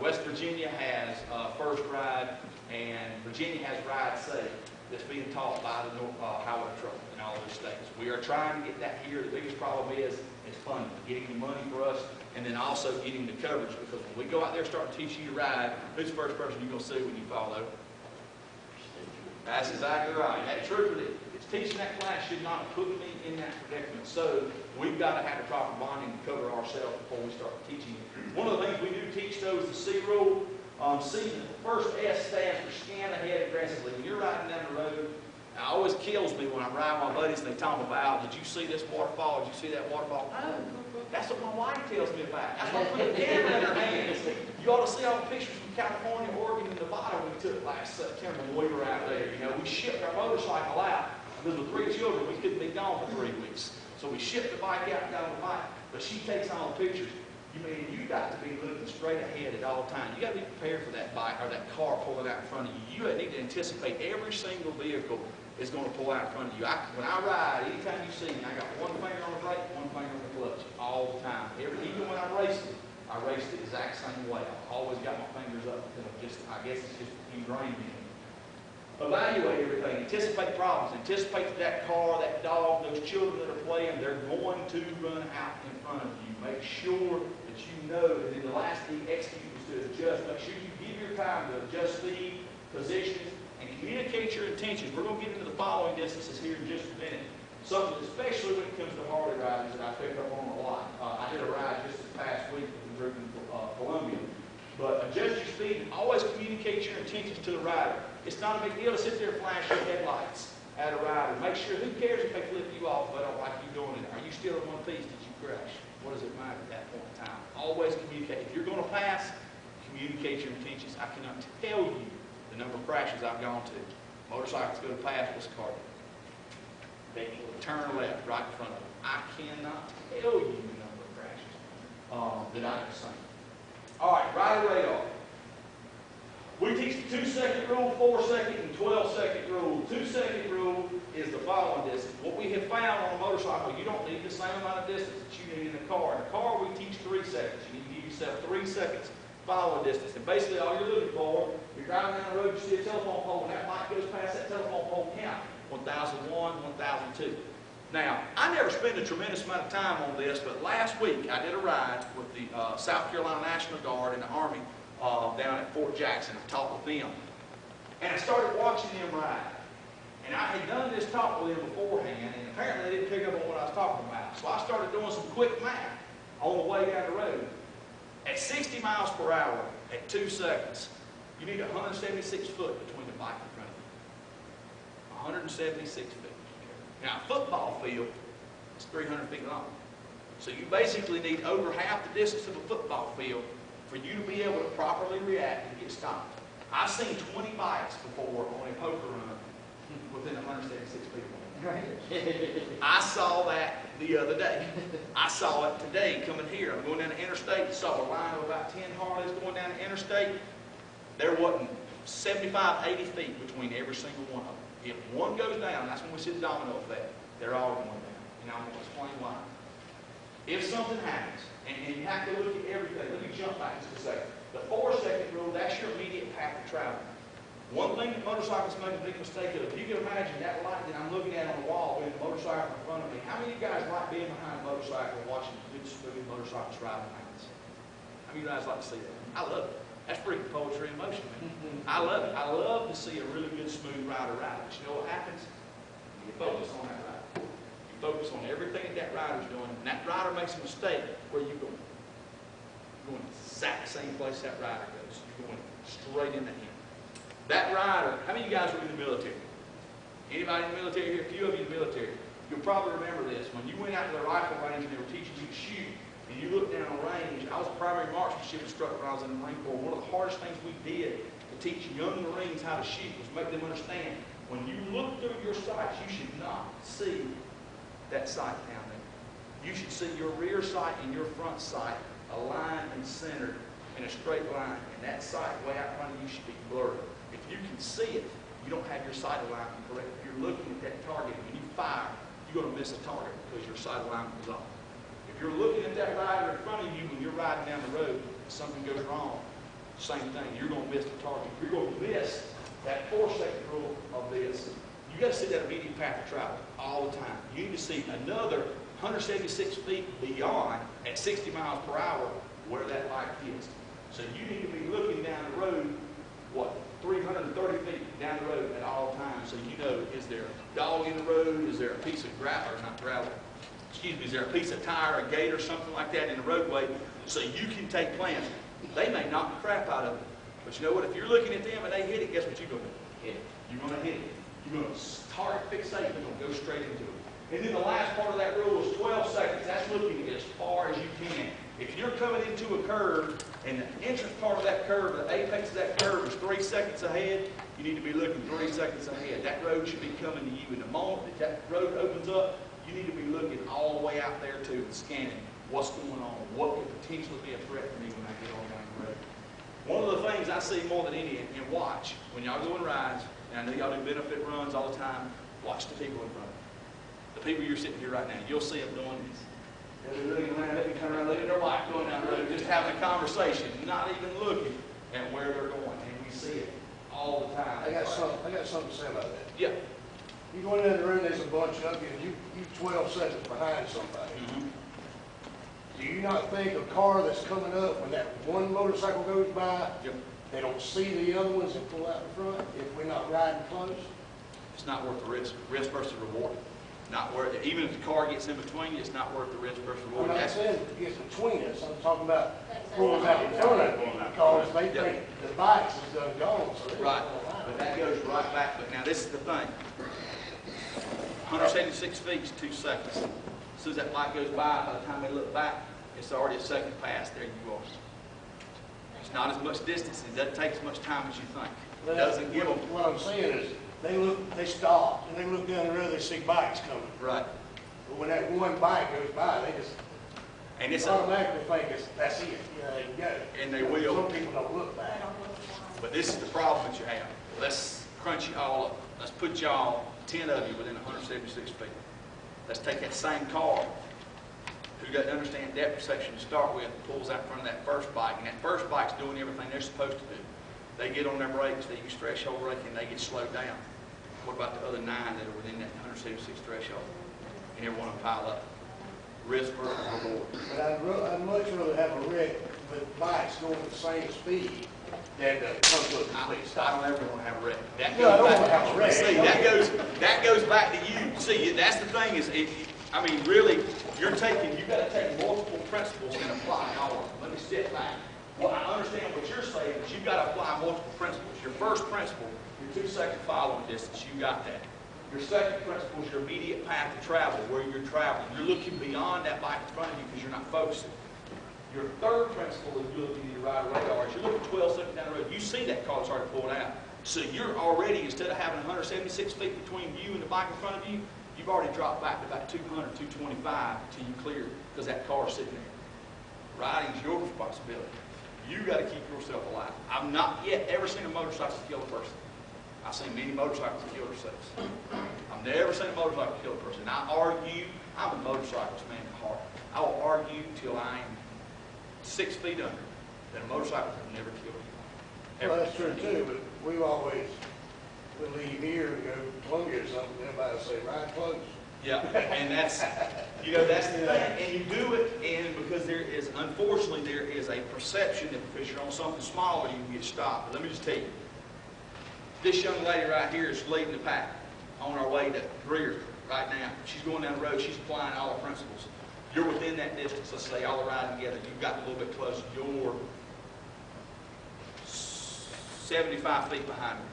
West Virginia has first ride, and Virginia has ride safe that's being taught by the highway patrol in all those states. We are trying to get that here. The biggest problem is funding, getting the money for us, and then also getting the coverage, because when we go out there and start to teach you to ride, who's the first person you're going to see when you fall over? That's exactly right. That truth is, teaching that class should not have put me in that predicament. So we've got to have the proper bonding to cover ourselves before we start teaching it. One of the things we do teach, though, is the C rule. C, the first S stands for scan ahead aggressively. When you're riding down the road, it always kills me when I ride with my buddies and they talk about, did you see this waterfall? Did you see that waterfall? Oh, That's what my wife tells me about. That's why I put the camera in her hands. You ought to see all the pictures from California, Oregon, and Nevada we took last September when we were out there. You know, we shipped our motorcycle out. Because with 3 children, we couldn't be gone for 3 weeks. So we shipped the bike out and got on the bike. But she takes all the pictures. You got to be looking straight ahead at all times. You got to be prepared for that bike or that car pulling out in front of you. You need to anticipate every single vehicle is going to pull out in front of you. When I ride, anytime you see me, I got one finger on the brake, one finger on the clutch, all the time. Even when I race the exact same way. I've always got my fingers up. I guess it's just ingrained in me. Evaluate everything. Anticipate problems. Anticipate that car, that dog, those children that are playing, they're going to run out in front of you. Make sure that you know that in the last thing execute is to adjust. Make sure you give your time to adjust speed, positions, and communicate your intentions. We're going to get into the following distances here in just a minute. Something, especially when it comes to Harley riding, that I pick up on a lot. I did a ride just this past week with the group in Columbia. But adjust your speed and always communicate your intentions to the rider. It's not a big deal to sit there and flash your headlights at a rider. Make sure, who cares if they flip you off if they don't like you doing it? Are you still in one piece? Did you crash? What does it matter at that point in time? Always communicate. If you're going to pass, communicate your intentions. I cannot tell you the number of crashes I've gone to. Motorcycles go to pass, what's the car do? They turn left right in front of them. I cannot tell you the number of crashes that I have seen. All right, rider radar. We teach the 2-second rule, 4-second, and 12-second rule. 2-second rule is the following distance. What we have found on a motorcycle, you don't need the same amount of distance that you need in a car. In a car, we teach 3 seconds. You need to give yourself 3 seconds following distance. And basically, all you're looking for, you're driving down the road, you see a telephone pole, and that bike goes past that telephone pole, count 1001, 1002. Now, I never spend a tremendous amount of time on this, but last week I did a ride with the South Carolina National Guard and the Army down at Fort Jackson. I talked with them. And I started watching them ride. And I had done this talk with them beforehand, and apparently they didn't pick up on what I was talking about. So I started doing some quick math on the way down the road. At 60 miles per hour, at 2 seconds, you need 176 foot between the bike in front of you. 176 feet. Now, a football field is 300 feet long. So you basically need over half the distance of a football field for you to be able to properly react and get stopped. I've seen 20 bikes before on a poker run within 176 feet. I saw that the other day. I saw it today coming here. I'm going down the interstate, saw a line of about 10 Harleys going down the interstate. There wasn't 75, 80 feet between every single one of them. If one goes down, that's when we see the domino effect. They're all going down. And I'm going to explain why. If something happens, and you have to look at everything, let me jump back just a second. The 4-second rule, that's your immediate path of travel. One thing that motorcyclists make a big mistake of, you can imagine that light that I'm looking at on the wall with the motorcycle in front of me. How many of you guys like being behind a motorcycle and watching good, smooth motorcycles ride behind us? How many of you guys like to see that? I love it. That's freaking poetry in motion, man. I love it. I love to see a really good, smooth rider ride. But you know what happens? You focus on that rider. You focus on everything that rider's doing. And that rider makes a mistake, where are you going? You're going the exact same place that rider goes. You're going straight into him. That rider, how many of you guys were in the military? Anybody in the military here? A few of you in the military. You'll probably remember this. When you went out to the rifle range and they were teaching you to shoot, and you look down on range, I was a primary marksmanship instructor when I was in the Marine Corps. One of the hardest things we did to teach young Marines how to shoot was make them understand, when you look through your sights, you should not see that sight down there. You should see your rear sight and your front sight aligned and centered in a straight line. And that sight way out in front of you should be blurred. If you can see it, you don't have your sight alignment correct. If you're looking at that target, when you fire, you're going to miss a target because your sight alignment is off. If you're looking at that rider in front of you when you're riding down the road, and something goes wrong, same thing, you're going to miss the target. You're going to miss that 4-second rule of this. You got to see that immediate path of travel all the time. You need to see another 176 feet beyond at 60 miles per hour where that bike is. So you need to be looking down the road, 330 feet down the road at all times, so you know, is there a dog in the road? Is there a piece of gravel, or not gravel, excuse me, is there a piece of tire, a gate, or something like that in the roadway, so you can take plans. They may knock the crap out of it, but you know what? If you're looking at them and they hit it, guess what you're going to do? You're going to hit it. You're going to target fixate. You're going to go straight into it. And then the last part of that rule is 12 seconds. That's looking as far as you can. If you're coming into a curve and the entrance part of that curve, the apex of that curve is 3 seconds ahead, you need to be looking 3 seconds ahead. That road should be coming to you. In the moment that road opens up, you need to be looking all the way out there too and scanning what's going on, what could potentially be a threat to me when I get on down the road. One of the things I see more than any, and watch, when y'all go on rides, and I know y'all do benefit runs all the time, watch the people in front of you. The people you're sitting here right now, you'll see them doing this. They're looking around, they turn around, looking at their wife going down the road, just having a conversation, not even looking at where they're going. And we see it all the time. I got something to say about that. Yeah. You go in the room, there's a bunch of you, and you 12 seconds behind somebody. Mm-hmm. Do you not think a car that's coming up, when that one motorcycle goes by, Yep. they don't see the other ones and pull out in front if we're not riding close? It's not worth the risk versus reward. Not worth it. Even if the car gets in between you, it's not worth the risk versus reward. I'm not saying it gets between us, I'm talking about pulling out in front of it, because they think the bikes is done gone, so they're Right, going line. but that goes right back. But now this is the thing. 176 feet is 2 seconds. As soon as that light goes by the time they look back, it's already a second past. There you are. It's not as much distance. It doesn't take as much time as you think. It doesn't give them. What I'm saying is, they stop, and they look down the road, they see bikes coming. Right. But when that one bike goes by, they just And it's automatically think that's it, they can go. And they will. Some people don't look back. But this is the problem that you have. Let's crunch you all up. Let's put y'all, 10 of you, within 176 feet. Let's take that same car who doesn't understand depth perception to start with, pulls out in front of that first bike, and that first bike's doing everything they're supposed to do. They get on their brakes, they use threshold braking, and they get slowed down. What about the other 9 that are within that 176 threshold? And everyone will pile up. Risk versus reward. But I'd much rather have a wreck with bikes going at the same speed than to come to a complete I stop. don't ever want to have a wreck. That No, I don't goes want to have a wreck. See, that goes back to you. See, that's the thing is, I mean, really, you've got to take multiple principles and apply all of them. Let me step back. Well, I understand what you're saying, but you've got to apply multiple principles. Your first principle, your 2-second following distance, you got that. Your second principle is your immediate path of travel, where you're traveling. You're looking beyond that bike in front of you because you're not focusing. Your third principle is you're looking at your rider radar. As you're looking 12 seconds down the road, you see that car started pulling out. So you're already, instead of having 176 feet between you and the bike in front of you, you've already dropped back to about 200, 225 until you clear because that car's sitting there. Riding is your responsibility. You got to keep yourself alive. I've not yet ever seen a motorcycle kill a person. I've seen many motorcycles kill themselves. I've never seen a motorcycle kill a person. I argue, I'm a motorcyclist man at heart. I will argue till I am 6 feet under that a motorcycle has never killed anyone. Well, that's true too, but we've always, we leave here and go to Columbia or something, everybody will say, ride close. Yeah, and that's, that's the thing. And you do it, and because unfortunately, there is a perception that because you're on something smaller, you can get stopped. But let me just tell you, this young lady right here is leading the pack on our way to Greer right now. She's going down the road. She's applying all the principles. You're within that distance. Let's say all are riding together. You've got a little bit closer. You're 75 feet behind her.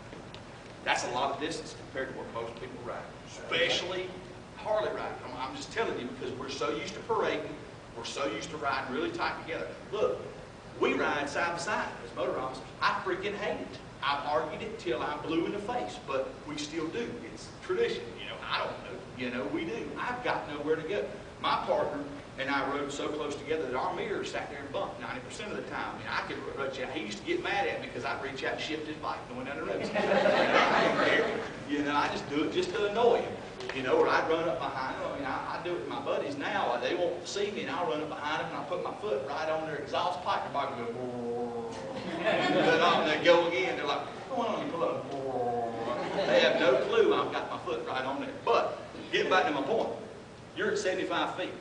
That's a lot of distance compared to where most people ride, especially Harley riding. I'm just telling you because we're so used to parading. We're so used to riding really tight together. Look, we ride side by side as motor officers. I freaking hate it. I've argued it till I'm blue in the face, but we still do. It's tradition. I don't know. We do. I've got nowhere to go. My partner and I rode so close together that our mirrors sat there and bumped 90% of the time. I could reach out. He used to get mad at me because I'd reach out and shift his bike going down the road. I didn't care. I just do it just to annoy him. Or I'd run up behind him. I do it with my buddies now. They won't see me, and I'll run up behind them, and I'll put my foot right on their exhaust pipe, and the bike will go, and they go again. They're like, what's going on? You pull up. They have no clue I've got my foot right on there. But, getting back to my point, you're at 75 feet.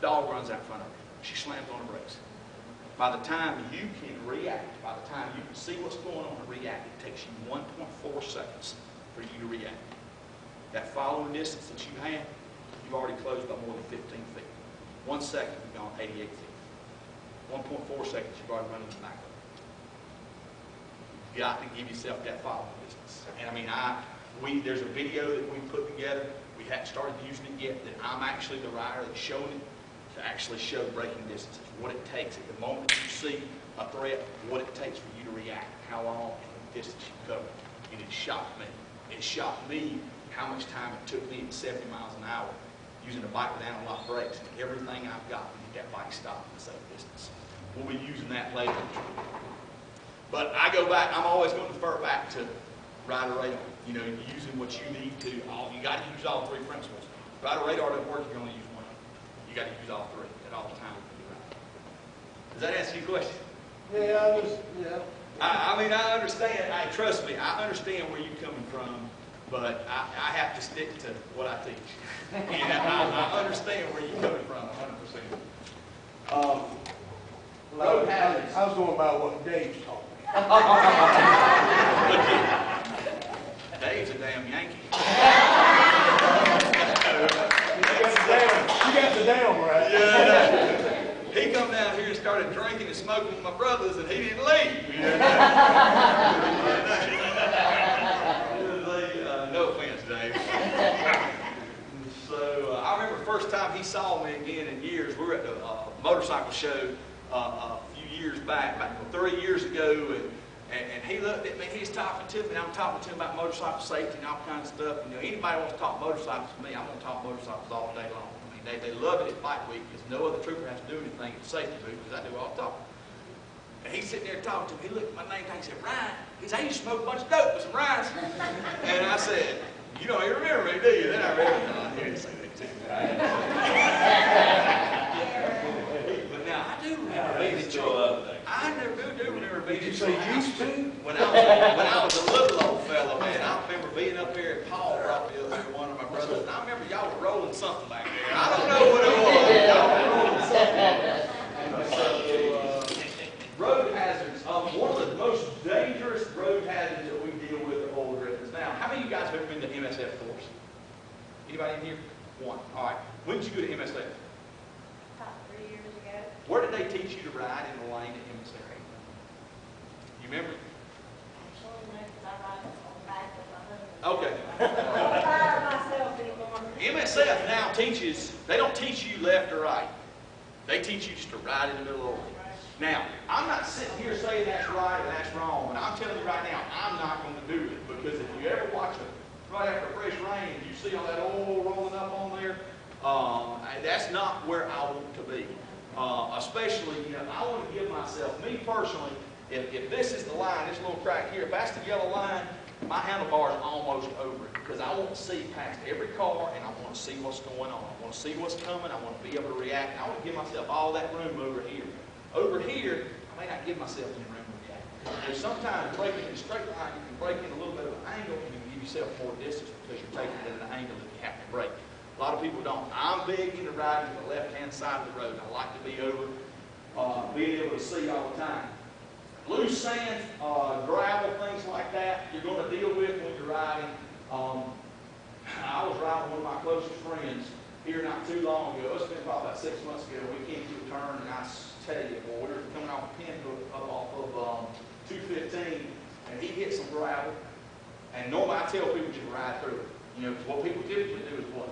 Dog runs out in front of her. She slams on the brakes. By the time you can react, by the time you can see what's going on and react, it takes you 1.4 seconds for you to react. That following distance that you have, you've already closed by more than 15 feet. 1 second, you've gone 88 feet. 1.4 seconds, you've already run into the back of it. You've got to give yourself that following distance. And there's a video that we put together. We we hadn't started using it yet, that I'm actually the rider that's showing it to actually show braking distances, what it takes at the moment you see a threat, what it takes for you to react, how long and the distance you cover. And it shocked me. It shocked me how much time it took me at 70 miles an hour using a bike with analog brakes and everything I've got to get that bike stopped in the same distance. We'll be using that later. But I go back, I'm always going to defer back to rider radar. You know, using what you need to, you got to use all three principles. Rider radar doesn't work, you can only use one. You got to use all three at all times. Does that answer your question? Yeah, I mean, I understand. Trust me, I understand where you're coming from, but I have to stick to what I teach. And I understand where you're coming from 100%. Road hazards. I was going by what Dave's taught me. Dave's a damn Yankee. You got the down right. Yeah. He come down here and started drinking and smoking with my brothers, and he didn't leave. No offense, Dave. So I remember the first time he saw me again in years. We were at the motorcycle show a few years back 3 years ago, and he looked at me. He's talking to me, and I'm talking to him about motorcycle safety and all kinds of stuff. You know, anybody wants to talk motorcycles to me, I'm going to talk motorcycles all day long. They love it at Bike Week because no other trooper has to do anything at the safety booth because I do all the talking. And he's sitting there talking to me. He looked at my name tag and said, Ryan. He said, I used to smoke a bunch of dope with some Ryans. And I said, you don't even remember me, do you? Then I realized, no, he didn't say that too. But now I do remember being in trouble. I do remember being in trouble. Did you say used to? When I was a little old fellow, man, I remember being up here at Paul brought me up there, one of my brothers, and I remember y'all were rolling something back there. I don't know what it was. Y'all were rolling something. Road hazards. One of the most dangerous road hazards that we deal with are oil drifters. Now, how many of you guys have ever been to MSF course? Anybody in here? One. All right. When did you go to MSF? About 3 years ago. Where did they teach you to ride in the lane at MSF? You remember? Actually, no, because I ride on the back with my husband. Okay. I don't ride myself anymore. MSF now teaches, they don't teach you left or right. They teach you just to ride in the middle of the lane. Now, I'm not sitting here saying that's right and that's wrong, but I'm telling you right now, I'm not going to do it, because if you ever watch it right after fresh rain and you see all that oil rolling up on there, that's not where I want to be. Especially, you know, I want to give myself, me personally, if this is the line, this little crack here, if that's the yellow line, my handlebar is almost over it, because I want to see past every car and I want to see what's going on. I want to see what's coming. I want to be able to react. And I want to give myself all that room over here. Over here, I may not give myself any room to react. There's sometimes breaking in a straight line, you can break in a little bit of an angle and you can give yourself more distance because you're taking it at an angle that you have to break. A lot of people don't. I'm big into riding to the left-hand side of the road. I like to be over, being able to see all the time. Loose sand, gravel, things like that, you're going to deal with when you're riding. I was riding with one of my closest friends here not too long ago. It's been probably about 6 months ago. We came to a turn, and I tell you, boy, we were coming off a pin hook up off of 215, and he hit some gravel. And normally I tell people just ride through it. You know, because what people typically do is what?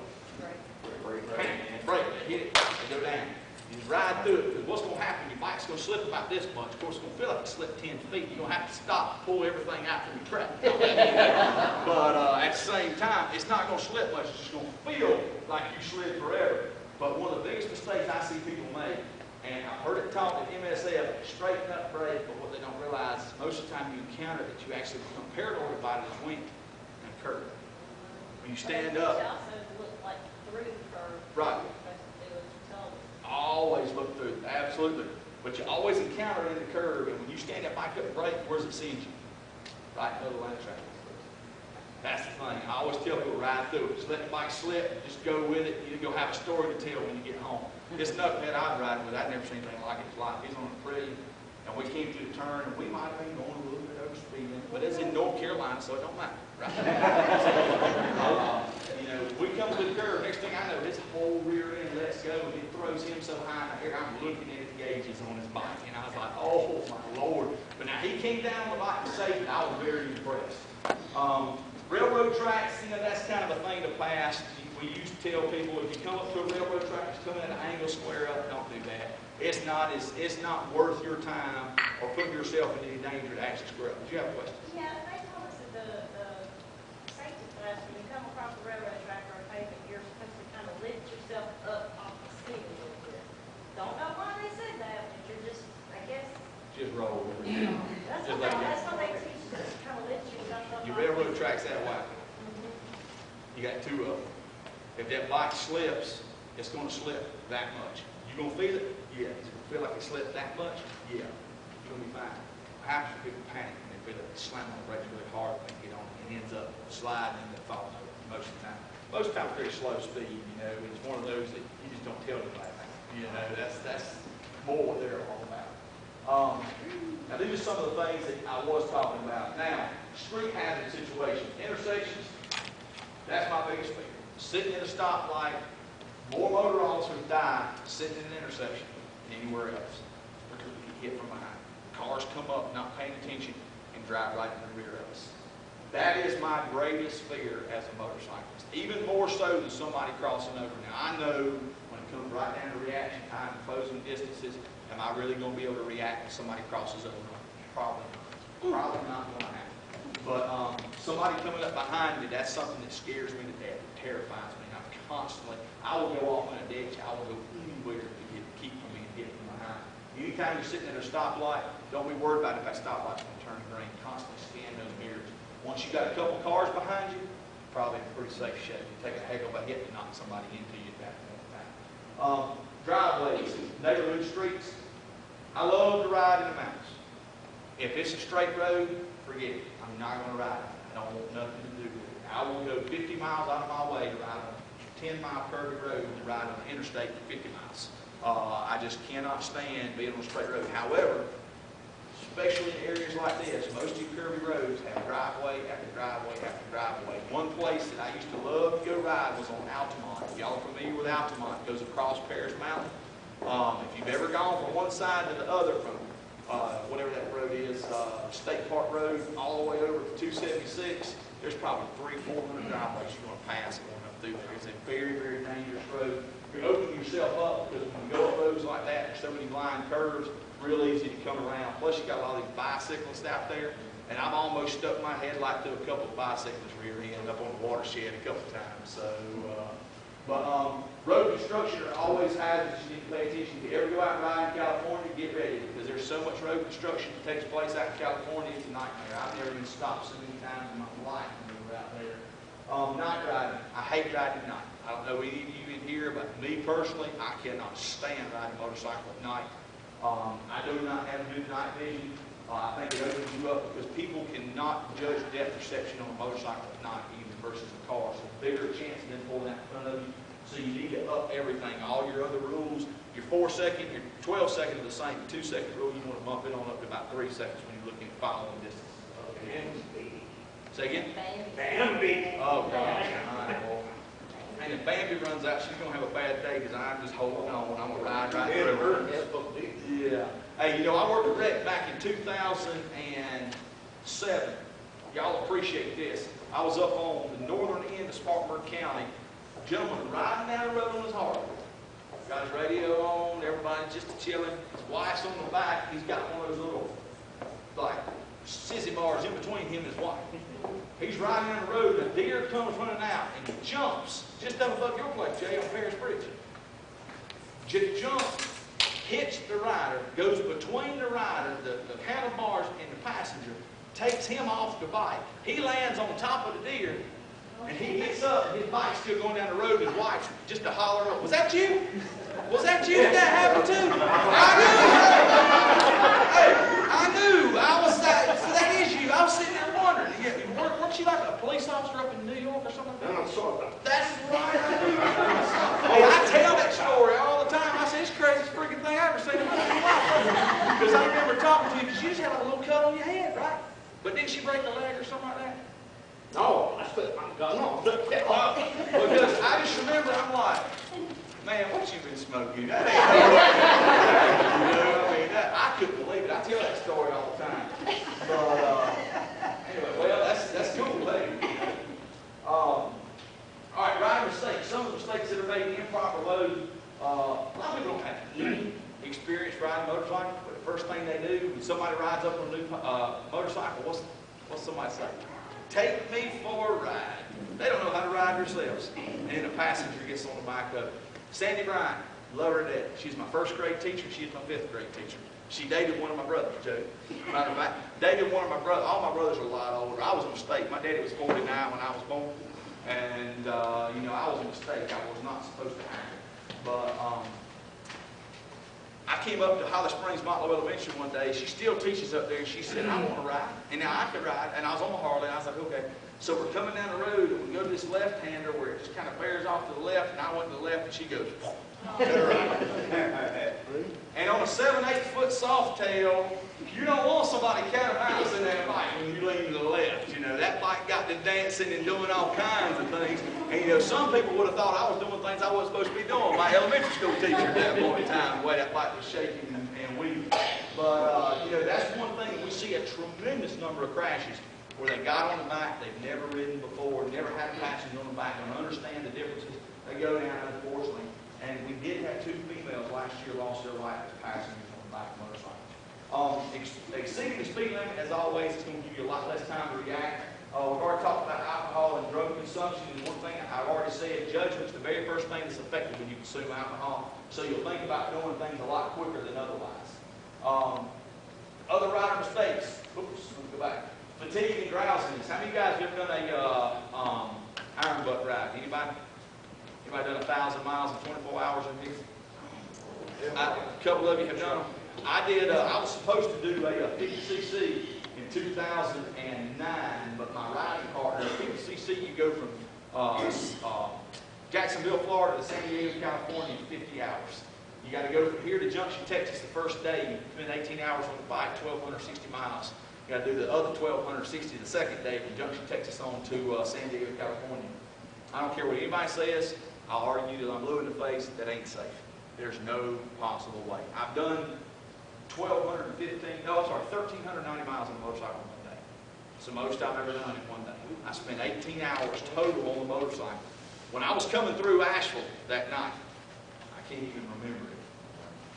Break. They hit it, they go down. You just ride through it, because what's going to happen, your bike's going to slip about this much. Of course, it's going to feel like it slipped 10 feet. You're going to have to stop, pull everything out from your track. But at the same time, it's not going to slip much. It's just going to feel like you slid forever. But one of the biggest mistakes I see people make, and I've heard it taught at MSF, straighten up brake, but what they don't realize is most of the time you encounter that you actually become paranoid about it is when and a curve. When you stand up. It also looks like through the curve. Right. Always Always look through it, absolutely. But you always encounter it in the curve, and when you stand that bike up and brake, where's it send you? Right in the middle of the track. That's the thing. I always tell people ride through it. Just let the bike slip, just go with it. You'll have a story to tell when you get home. This knucklehead I was riding with, I'd never seen anything like it in his life. He's on a pretty, and we came to the turn, and we might have been going a little bit over speed, but it's in North Carolina, so it don't matter. Right? You know, we come to the curve, next thing I know, his whole rear end lets go, and it throws him so high in the air, I'm looking at the gauges on his bike, and I was like, oh my Lord. But now he came down on the bike and saved it. I was very impressed. Railroad tracks, you know, that's kind of a thing of the past. We used to tell people, if you come up to a railroad track, it's coming at an angle, square up, don't do that. It's not worth your time or putting yourself in any danger to actually square up. Did you have a question? Yeah, they told us that the safety class, when you come across a railroad track or a pavement, you're supposed to kind of lift yourself up off the skin a little bit. Don't know why they said that, but you're just, I guess, Just roll over. that's Just what like that. that's what they teach us, kind of lift yourself up. Your off the railroad skin. track's that wide. You got two of them. If that bike slips, it's going to slip that much. You going to feel it? Yeah. It's going to feel like it slipped that much? Yeah. You're going to be fine. What happens when people panic and they feel like they slam on the brakes really hard when they get on and ends up sliding and then falling over most of the time. Most of the time, pretty slow speed, you know. It's one of those that you just don't tell anybody about. You know, that's more what they're all about. Now, these are some of the things that I was talking about. Now, street hazard situations, intersections, that's my biggest fear. Sitting in a stoplight, more motor officers die sitting in an intersection than anywhere else because we get hit from behind. Cars come up, not paying attention, and drive right in the rear of us. That is my greatest fear as a motorcyclist, even more so than somebody crossing over. Now, I know when it comes right down to reaction time and closing distances, am I really going to be able to react when somebody crosses over? Probably not. Probably not going to happen. But somebody coming up behind me, that's something that scares me to death. It terrifies me. I'm constantly, I will go off in a ditch. I will go anywhere to keep from being hit from behind. Anytime you're sitting at a stoplight, don't be worried about if that stoplight's going to turn green. Constantly scan those mirrors. Once you got a couple cars behind you, probably in pretty safe shape. You take a heck of a hit to knock somebody into you at that point in time. Driveways, neighborhood streets. I love to ride in the mountains. If it's a straight road, forget it. I'm not going to ride it. I don't want nothing to do with it. I will go 50 miles out of my way to ride on a 10-mile curvy road to ride on the interstate for 50 miles. I just cannot stand being on a straight road. However, especially in areas like this, most of your curvy roads have driveway after driveway after driveway. One place that I used to love to go ride was on Altamont. If y'all are familiar with Altamont, it goes across Paris Mountain. If you've ever gone from one side to the other, from whatever that road is, State Park Road, all the way over to 276, there's probably 300-400 driveways you're going to pass going up through there. It's a very, very dangerous road. You're opening yourself up because when you go up roads like that, there's so many blind curves, real easy to come around. Plus, you got a lot of these bicyclists out there, and I've almost stuck my headlight through a couple of bicyclists rear end up on the watershed a couple of times. So, road construction are always hazards you need to pay attention to. If you ever go out and ride in California, get ready because there's so much road construction that takes place out in California, it's a nightmare. I've never been stopped so many times in my life when we were out there. Night riding. I hate riding at night. I don't know any of you in here, but me personally, I cannot stand riding a motorcycle at night. I do not have good night vision. I think it opens you up because people cannot judge depth perception on a motorcycle at night even versus a car. So bigger chance of them pulling out in front of you. So you need to up everything. All your other rules, your 4-second, your 12-second are the same. Your 2-second rule, you want to bump it on up to about 3 seconds when you're looking at following distance. Say again? Bambi. Oh, gosh. And if Bambi runs out, she's going to have a bad day because I'm just holding on. I'm going to ride right through her. Yeah. Hey, you know, I worked a wreck back in 2007. Y'all appreciate this. I was up on the northern end of Spartanburg County. A gentleman riding down the road on his Harley. Got his radio on, everybody's just chilling. His wife's on the back. He's got one of those little, like, sissy bars in between him and his wife. He's riding down the road, and a deer comes running out, and he jumps just up above your place, Jay, on Paris Bridge. Jumps, hits the rider, goes between the rider, the handlebars, and the passenger, takes him off the bike. He lands on top of the deer, and he gets up, and his bike's still going down the road, and his wife's just to holler up, "Was that you? Was that you? Did that happen too?" I knew. I was that. So that is you. I was sitting there wondering. Weren't you like a police officer up in New York or something? No, I'm sorry. That's right. Hey, I tell that story all the time. I say it's the craziest freaking thing I ever seen in my life. Because I remember talking to you because you just had like a little cut on your head, right? But didn't she break a leg or something like that? No, I spent my gun on. Because I just remember, I'm like, man, what you been smoking? That ain't I couldn't believe it. I tell that story all the time. But anyway, well, that's cool, hey. some of the mistakes that are made, improper load. A lot of people don't have any experience riding a motorcycle, but the first thing they do when somebody rides up on a new motorcycle, what's somebody say? Take me for a ride. They don't know how to ride themselves. And then a passenger gets on the back of it. Sandy Bryant, love her to death. She's my first grade teacher. She's my fifth grade teacher. She dated one of my brothers, Joe. Matter of fact, dated one of my brothers. All my brothers are a lot older. I was a mistake. My daddy was 49 when I was born. And, you know, I was a mistake. I was not supposed to happen. But I came up to Holly Springs, Montlow Elementary one day. She still teaches up there. And she said, I want to ride. And now I could ride. And I was on my Harley. And I was like, okay. So we're coming down the road. And we go to this left-hander where it just kind of bears off to the left. And I went to the left. And she goes, and on a 7-8 foot Softail, you don't want somebody counterbalance in that bike when you lean to the left. You know, that bike got to dancing and doing all kinds of things. And you know, some people would have thought I was doing things I wasn't supposed to be doing. My elementary school teacher at that point in time, the way that bike was shaking and weaving. But, you know, that's one thing. We see a tremendous number of crashes where they got on the bike, they've never ridden before, never had a passenger on the bike, don't understand the differences. They go down, unfortunately. And we did have 2 females last year lost their life as passengers on the back of motorcycles. Exceeding the speed limit, as always, is going to give you a lot less time to react. We've already talked about alcohol and drug consumption. And one thing I've already said, judgment's the very first thing that's affected when you consume alcohol. So you'll think about doing things a lot quicker than otherwise. Other rider mistakes. Oops, let me go back. Fatigue and drowsiness. How many of you guys have ever done a iron butt ride? Anybody? Anybody done 1,000 miles in 24 hours in here? A couple of you have done them. I did. I was supposed to do a 50cc in 2009, but my riding partner, 50cc, you go from Jacksonville, Florida to San Diego, California in 50 hours. You got to go from here to Junction, Texas the first day. You spend 18 hours on the bike, 1,260 miles. You got to do the other 1,260 the second day from Junction, Texas on to San Diego, California. I don't care what anybody says. I'll argue till I'm blue in the face, that ain't safe. There's no possible way. I've done 1,390 miles on a motorcycle in one day. It's the most I've ever done in one day. I spent 18 hours total on the motorcycle. When I was coming through Asheville that night, I can't even remember it.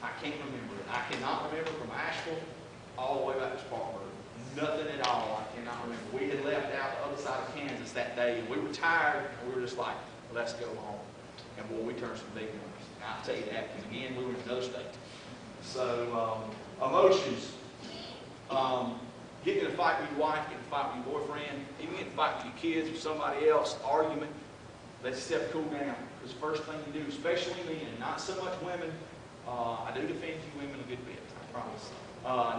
I can't remember it. I cannot remember from Asheville all the way back to Spartanburg. Nothing at all. I cannot remember. We had left out the other side of Kansas that day, and we were tired, and we were just like, let's go home. And boy, we turned some big numbers. And I'll tell you that, because again, we were in another state. So, emotions. Getting in a fight with your wife, getting in a fight with your boyfriend, even getting in a fight with your kids or somebody else, argument, let's just have to cool down. Because first thing you do, especially men, not so much women, I do defend you women a good bit, I promise.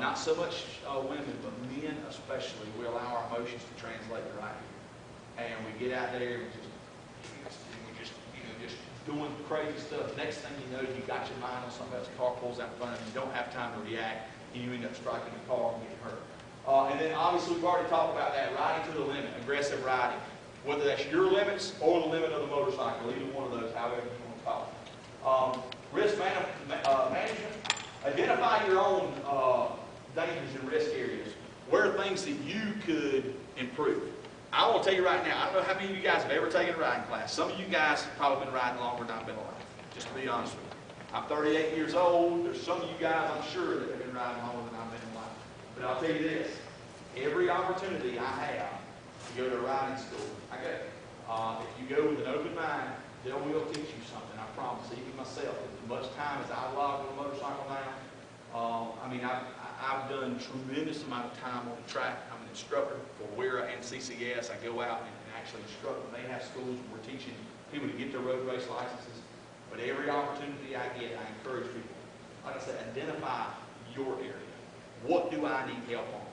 Not so much women, but men especially, we allow our emotions to translate right here. And we get out there and just doing crazy stuff. Next thing you know, you got your mind on something else, a car pulls out in front of you, you don't have time to react, and you end up striking the car and getting hurt. And then obviously we've already talked about that, riding to the limit, aggressive riding. Whether that's your limits or the limit of the motorcycle, either one of those, however you want to call it. Risk management. Identify your own dangers and risk areas. Where are things that you could improve? I want to tell you right now, I don't know how many of you guys have ever taken a riding class. Some of you guys have probably been riding longer than I've been alive, just to be honest with you. I'm 38 years old. There's some of you guys, I'm sure, that have been riding longer than I've been alive. But I'll tell you this, every opportunity I have to go to a riding school, I go. If you go with an open mind, they will teach you something, I promise. Even myself, as much time as I log on a motorcycle now, I mean, I've done a tremendous amount of time on the track. I'm an instructor for WERA and CCS. I go out and actually instruct them. They have schools where we're teaching people to get their road race licenses. But every opportunity I get, I encourage people, like I said, identify your area. What do I need help on?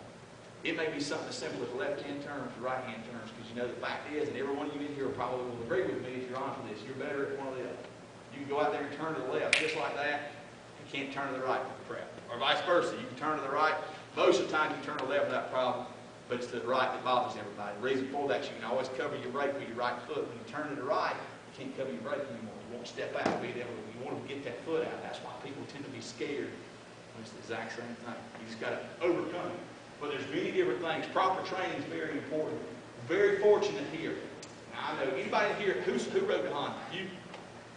It may be something as simple as left-hand turns, right-hand turns, because you know the fact is, and every one of you in here probably will agree with me if you're honest with this, you're better at one or the other. You can go out there and turn to the left just like that. You can't turn to the right with the crap. Or vice versa. You can turn to the right. Most of the time you can turn to the left without problem, but it's to the right that bothers everybody. The reason for that is you can always cover your brake with your right foot. When you turn to the right, you can't cover your brake anymore. You won't step out. You want to get that foot out. That's why people tend to be scared. It's the exact same thing. You just got to overcome it. But there's many different things. Proper training is very important. Very fortunate here. Now, I know, anybody in here, who rode the Honda? You,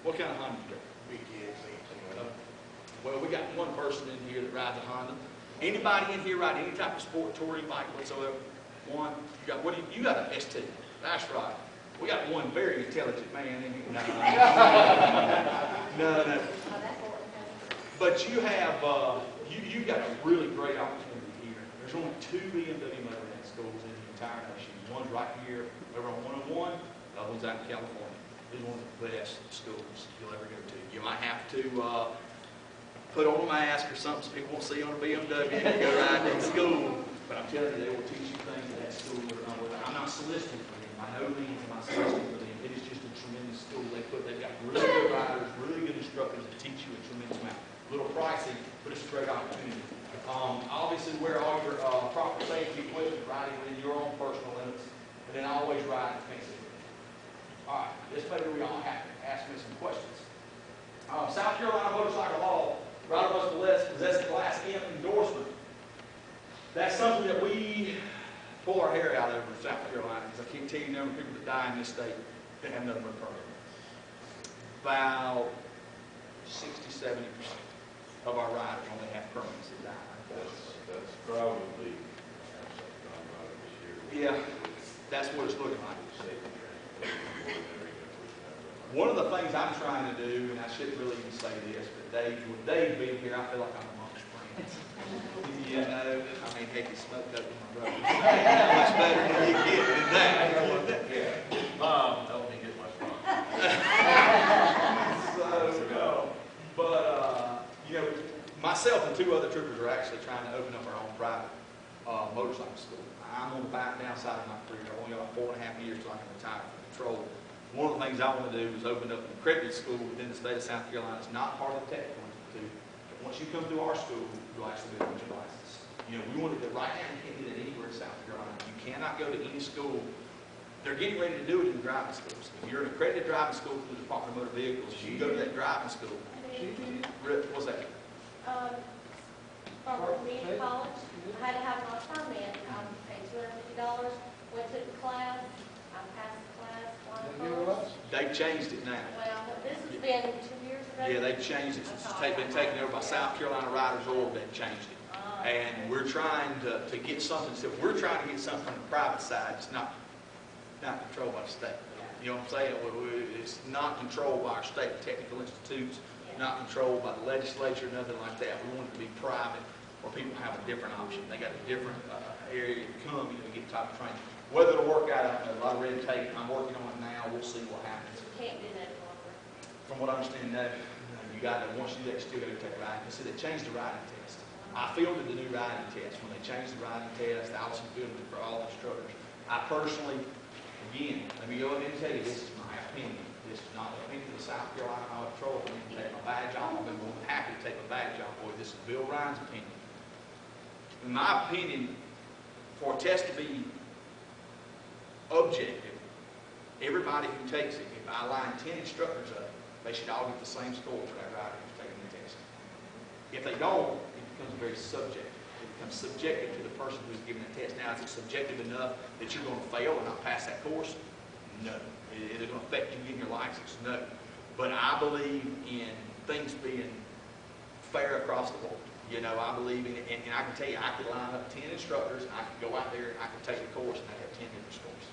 what kind of Honda you rode? Well, we got one person in here that rides a Honda. Anybody in here ride any type of sport touring bike whatsoever? One. You got, you got an ST. That's right. We got one very intelligent man in here. No. But you have, you got a really great opportunity here. There's only 2 BMW motorhead schools in the entire nation. One's right here over on 101. The other one's out in California. It's one of the best schools you'll ever go to. You might have to put on a mask or something so people won't see you on a BMW and you go riding in school. But I'm telling you, they will teach you things at that school that are not worth it. I'm not soliciting for them. By no means am I soliciting for them. It is just a tremendous school. They've got really good riders, really good instructors that teach you a tremendous amount. A little pricey, but it's a great opportunity. Obviously, wear all your proper safety equipment, riding within your own personal limits, and then always ride defensively. All right, this maybe we all have to ask me some questions. South Carolina motorcycle law. Rider must possess a Class M endorsement. That's something that we pull our hair out over in South Carolina, because I can't tell you the number of people that die in this state that have nothing but a permit. About 60–70% of our riders only have permits that die. That's probably this year. Yeah, that's what it's looking like. One of the things I'm trying to do, and I shouldn't really even say this, but with Dave being here, I feel like I'm amongst friends. You know, I mean, heck, he smoked up with my brother. How much better can you get than that? Yeah. Mom, help me get my phone. You know, myself and 2 other troopers are actually trying to open up our own private motorcycle school. I'm on the back downside of my career. I've only got 4.5 years till I can retire from patrol. One of the things I want to do is open up an accredited school within the state of South Carolina. It's not part of the technical institute. But once you come through our school, you'll actually be able to get your license. You know, we want to do right now. You can't do that anywhere in South Carolina. You cannot go to any school. They're getting ready to do it in driving schools. If you're an accredited driving school through the Department of Motor Vehicles, you can go to that driving school. What's that? From community college, I had to have my permit. I paid $250, went to the class, I passed the class, They've changed it now. Well, this has been 2 years ago. Yeah, they've changed it. It's been taken over by South Carolina Riders Org. They've changed it. And we're trying to get something. So we're trying to get something from the private side. It's not controlled by the state. You know what I'm saying? It's not controlled by our state technical institutes, not controlled by the legislature, nothing like that. We want it to be private where people have a different option. They got a different area to come, you know, get type of training. Whether it'll work out, I don't know. A lot of red tape. I'm working on it now. We'll see what happens. You can't do that longer. From what I understand, no. You got to, once you do that, you still got to take a riding test. See, they changed the riding test. I fielded the new riding test. When they changed the riding test, Allison fielded it for all instructors. I personally, again, let me go ahead and tell you, this is my opinion. This is not the opinion of the South Carolina Highway Patrol. For me to take my badge off, I've been more than happy to take my badge off. Boy, this is Bill Ryan's opinion. In my opinion, for a test to be objective, everybody who takes it, if I line 10 instructors up, they should all get the same score for that rider who's taking the test. If they don't, it becomes very subjective. It becomes subjective to the person who's giving the test. Now, is it subjective enough that you're going to fail and not pass that course? No. Is it going to affect you getting your license? No. But I believe in things being fair across the board. You know, I believe in it, and I can tell you, I could line up 10 instructors, I could go out there, and I could take the course, and I'd have 10 different scores.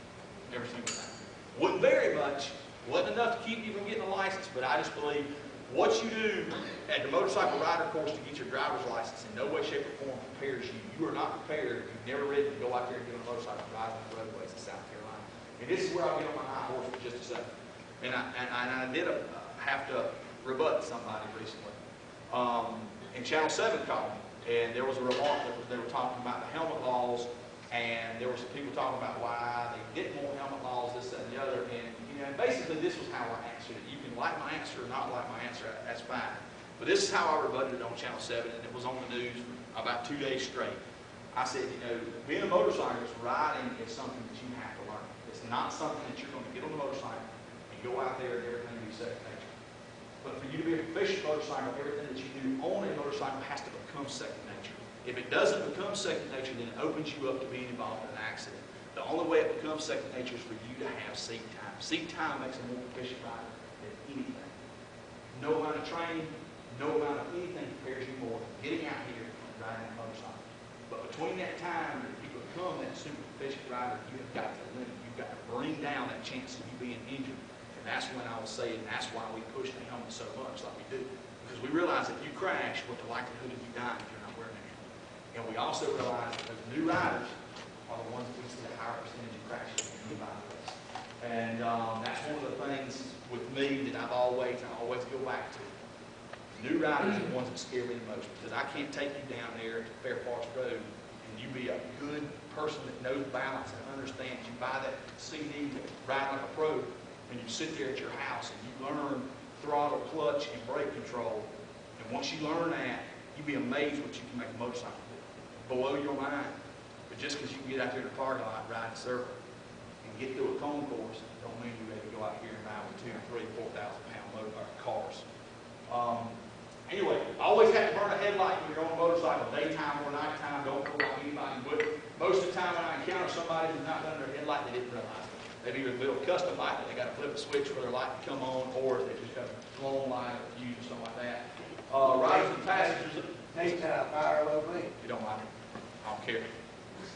Every single time. Wouldn't vary much, wasn't enough to keep you from getting a license, but I just believe what you do at the motorcycle rider course to get your driver's license in no way, shape, or form prepares you. You are not prepared if you've never ridden to go out there and get on a motorcycle and ride on the roadways in South Carolina. And this is where I'll get on my high horse for just a second. And I did have to rebut somebody recently. And Channel 7 called me, and there was a remark that they were talking about the helmet laws, and there were some people talking about why they didn't want helmet laws, this, that, and the other. And you know, basically this was how I answered it. You can like my answer or not like my answer, that's fine. But this is how I rebutted it on Channel 7, and it was on the news for about 2 days straight. I said, you know, being a motorcyclist, riding is something that you have to learn. It's not something that you're going to get on the motorcycle and go out there and everything be second nature. But for you to be a proficient motorcycle, everything that you do on a motorcycle has to become second nature. If it doesn't become second nature, then it opens you up to being involved in an accident. The only way it becomes second nature is for you to have seat time. Seat time makes a more efficient rider than anything. No amount of training, no amount of anything prepares you more than getting out here and riding a motorcycle. But between that time that you become that super efficient rider, you have got to limit. You've got to bring down that chance of you being injured. And that's when I was saying that's why we push the helmet so much like we do. Because we realize if you crash, what the likelihood of you dying if you're not wearing a helmet. And we also realize that those new riders are the ones that we see a higher percentage of crashes than anybody else. And that's one of the things with me that I always go back to. New riders are the ones that scare me the most, because I can't take you down there to Fair Forest Road and you be a good person that knows balance and understands. You buy that CD, Ride Like a Pro, and you sit there at your house and you learn throttle, clutch, and brake control. And once you learn that, you'd be amazed what you can make a motorcycle do. Blow your mind. But just because you can get out there in the parking lot, ride a circle, and get through a cone course, don't mean you're ready to go out here and ride with 2,000, 3,000, 4,000 pound cars. Anyway, always have to burn a headlight when you're on a motorcycle, daytime or nighttime. Don't know why anybody would. Most of the time when I encounter somebody who's not done their headlight, they didn't realize it. They've either built a custom light that they got to flip a switch for their light to come on, or they just got a blown light or fuse or something like that. Riders and passengers. Daytime, fire, low beam. You don't mind it. I don't care.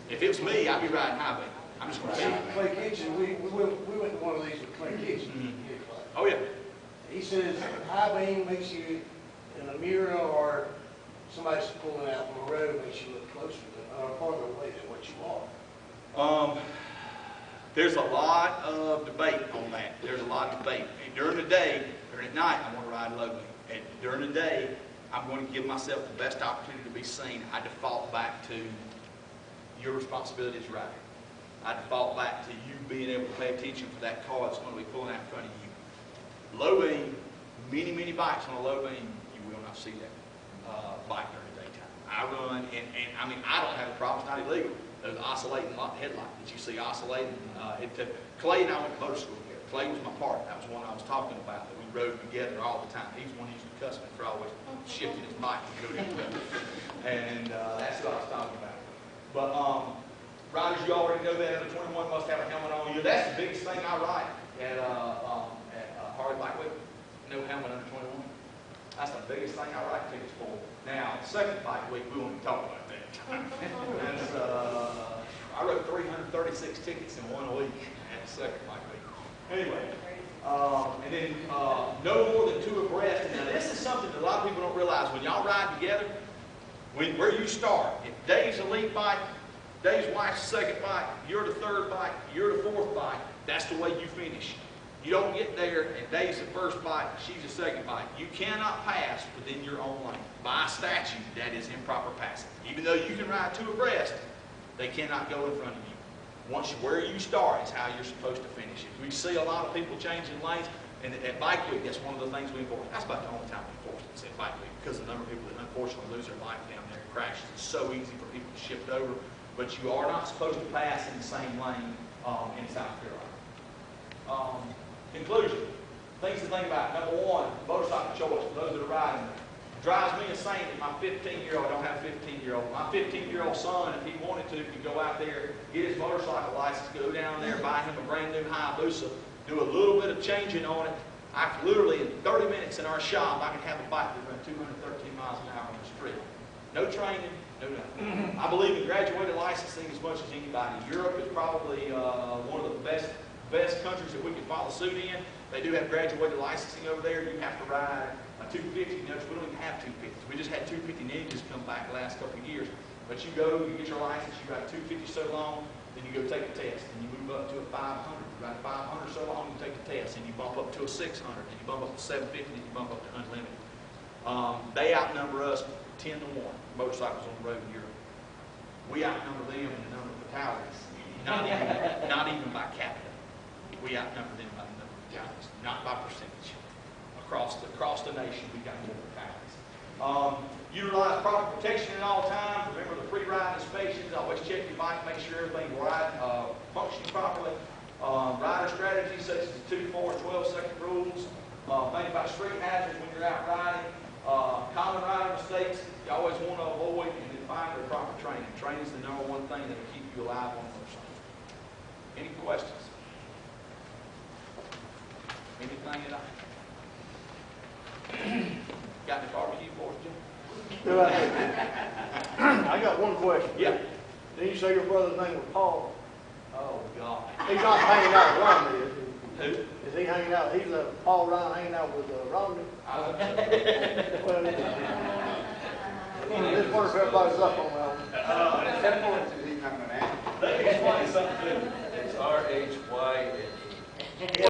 If it was me, I'd be riding high beam. I'm just going to tell you. Clay Kitchen, we went to one of these with Clay Kitchen. Mm-hmm. Oh yeah. He says high beam makes you in a mirror, or somebody's pulling out from the road makes you look closer than, farther away than what you are. There's a lot of debate on that. There's a lot of debate. And during the day, during at night, I want to ride low beam. And during the day, I'm going to give myself the best opportunity to be seen. I default back to your responsibility as a rider. I default back to you being able to pay attention for that car that's going to be pulling out in front of you. Low beam, many bikes on a low beam, you will not see that bike during the daytime. I run, and I mean, I don't have a problem. It's not illegal. Those oscillating headlight that you see oscillating. Clay and I went to motor school together. Clay was my partner. That was one I was talking about, that we rode together all the time. He's one who's the customer for always shifting his bike to go down the road. And that's what I was talking about. But riders, you already know that under 21 must have a helmet on you. That's the biggest thing I ride at Harley Bike Week. No helmet under 21. That's the biggest thing I write tickets for. Now, second bike week, we won't even talk about that. That's, I wrote 336 tickets in 1 week at the second bike week. Anyway, and then no more than 2 abreast. And now this is something that a lot of people don't realize. When y'all ride together, where you start, if Dave's the lead bike, Dave's wife's second bike, you're the third bike, you're the fourth bike, that's the way you finish. You don't get there and Dave's the first bike, she's the second bike. You cannot pass within your own lane. By statute, that is improper passing. Even though you can ride 2 abreast, they cannot go in front of you. Once where you start is how you're supposed to finish it. We see a lot of people changing lanes, and at Bike Week, that's one of the things we enforce. That's about the only time we enforce it at Bike Week, because the number of people that unfortunately lose their life down there and crashes. It's so easy for people to shift over, but you are not supposed to pass in the same lane in South Carolina. Conclusion, things to think about. Number 1, motorcycle choice for those that are riding. It drives me insane that my 15-year-old, I don't have a 15-year-old, my 15-year-old son, if he wanted to, could go out there, get his motorcycle license, go down there, buy him a brand new Hayabusa, do a little bit of changing on it. I could literally, in 30 minutes in our shop, I could have a bike that run 213 miles an hour on the street. No training, no nothing. I believe in graduated licensing as much as anybody. Europe is probably one of the best countries that we can follow suit in. They do have graduated licensing over there. You have to ride a 250. Notice we don't even have 250s. We just had 250 Ninjas come back the last couple of years. But you go, you get your license, you ride 250 so long, then you go take the test. And you move up to a 500. You ride 500 so long, you take the test. And you bump up to a 600. And you bump up to 750. And you bump up to unlimited. They outnumber us 10 to 1, motorcycles on the road in Europe. We outnumber them in the number of fatalities. Not even by capita. We outnumber them by the number of fatalities, not by percentage. Across the nation, we got more fatalities. Utilize proper protection at all times. Remember the pre-ride inspections. Always check your bike, make sure everything's right, functioning properly. Rider strategies such as the 2, 4, and 12-second rules. Think about street hazards when you're out riding. Common rider mistakes you always want to avoid, and then finally proper training. Training is the #1 thing that will keep you alive on a motorcycle. Any questions? Anything at all? Got any barbecue for us, Jim? Do I I got one question. Yeah. Did you say your brother's name was Paul? Oh, God. He's not hanging out with Romney, is Who? he? Is he hanging out, he's Paul Ryan hanging out with Romney? Well, I just wonder if everybody's up on that one. Let me explain something to you. It's RHYNE.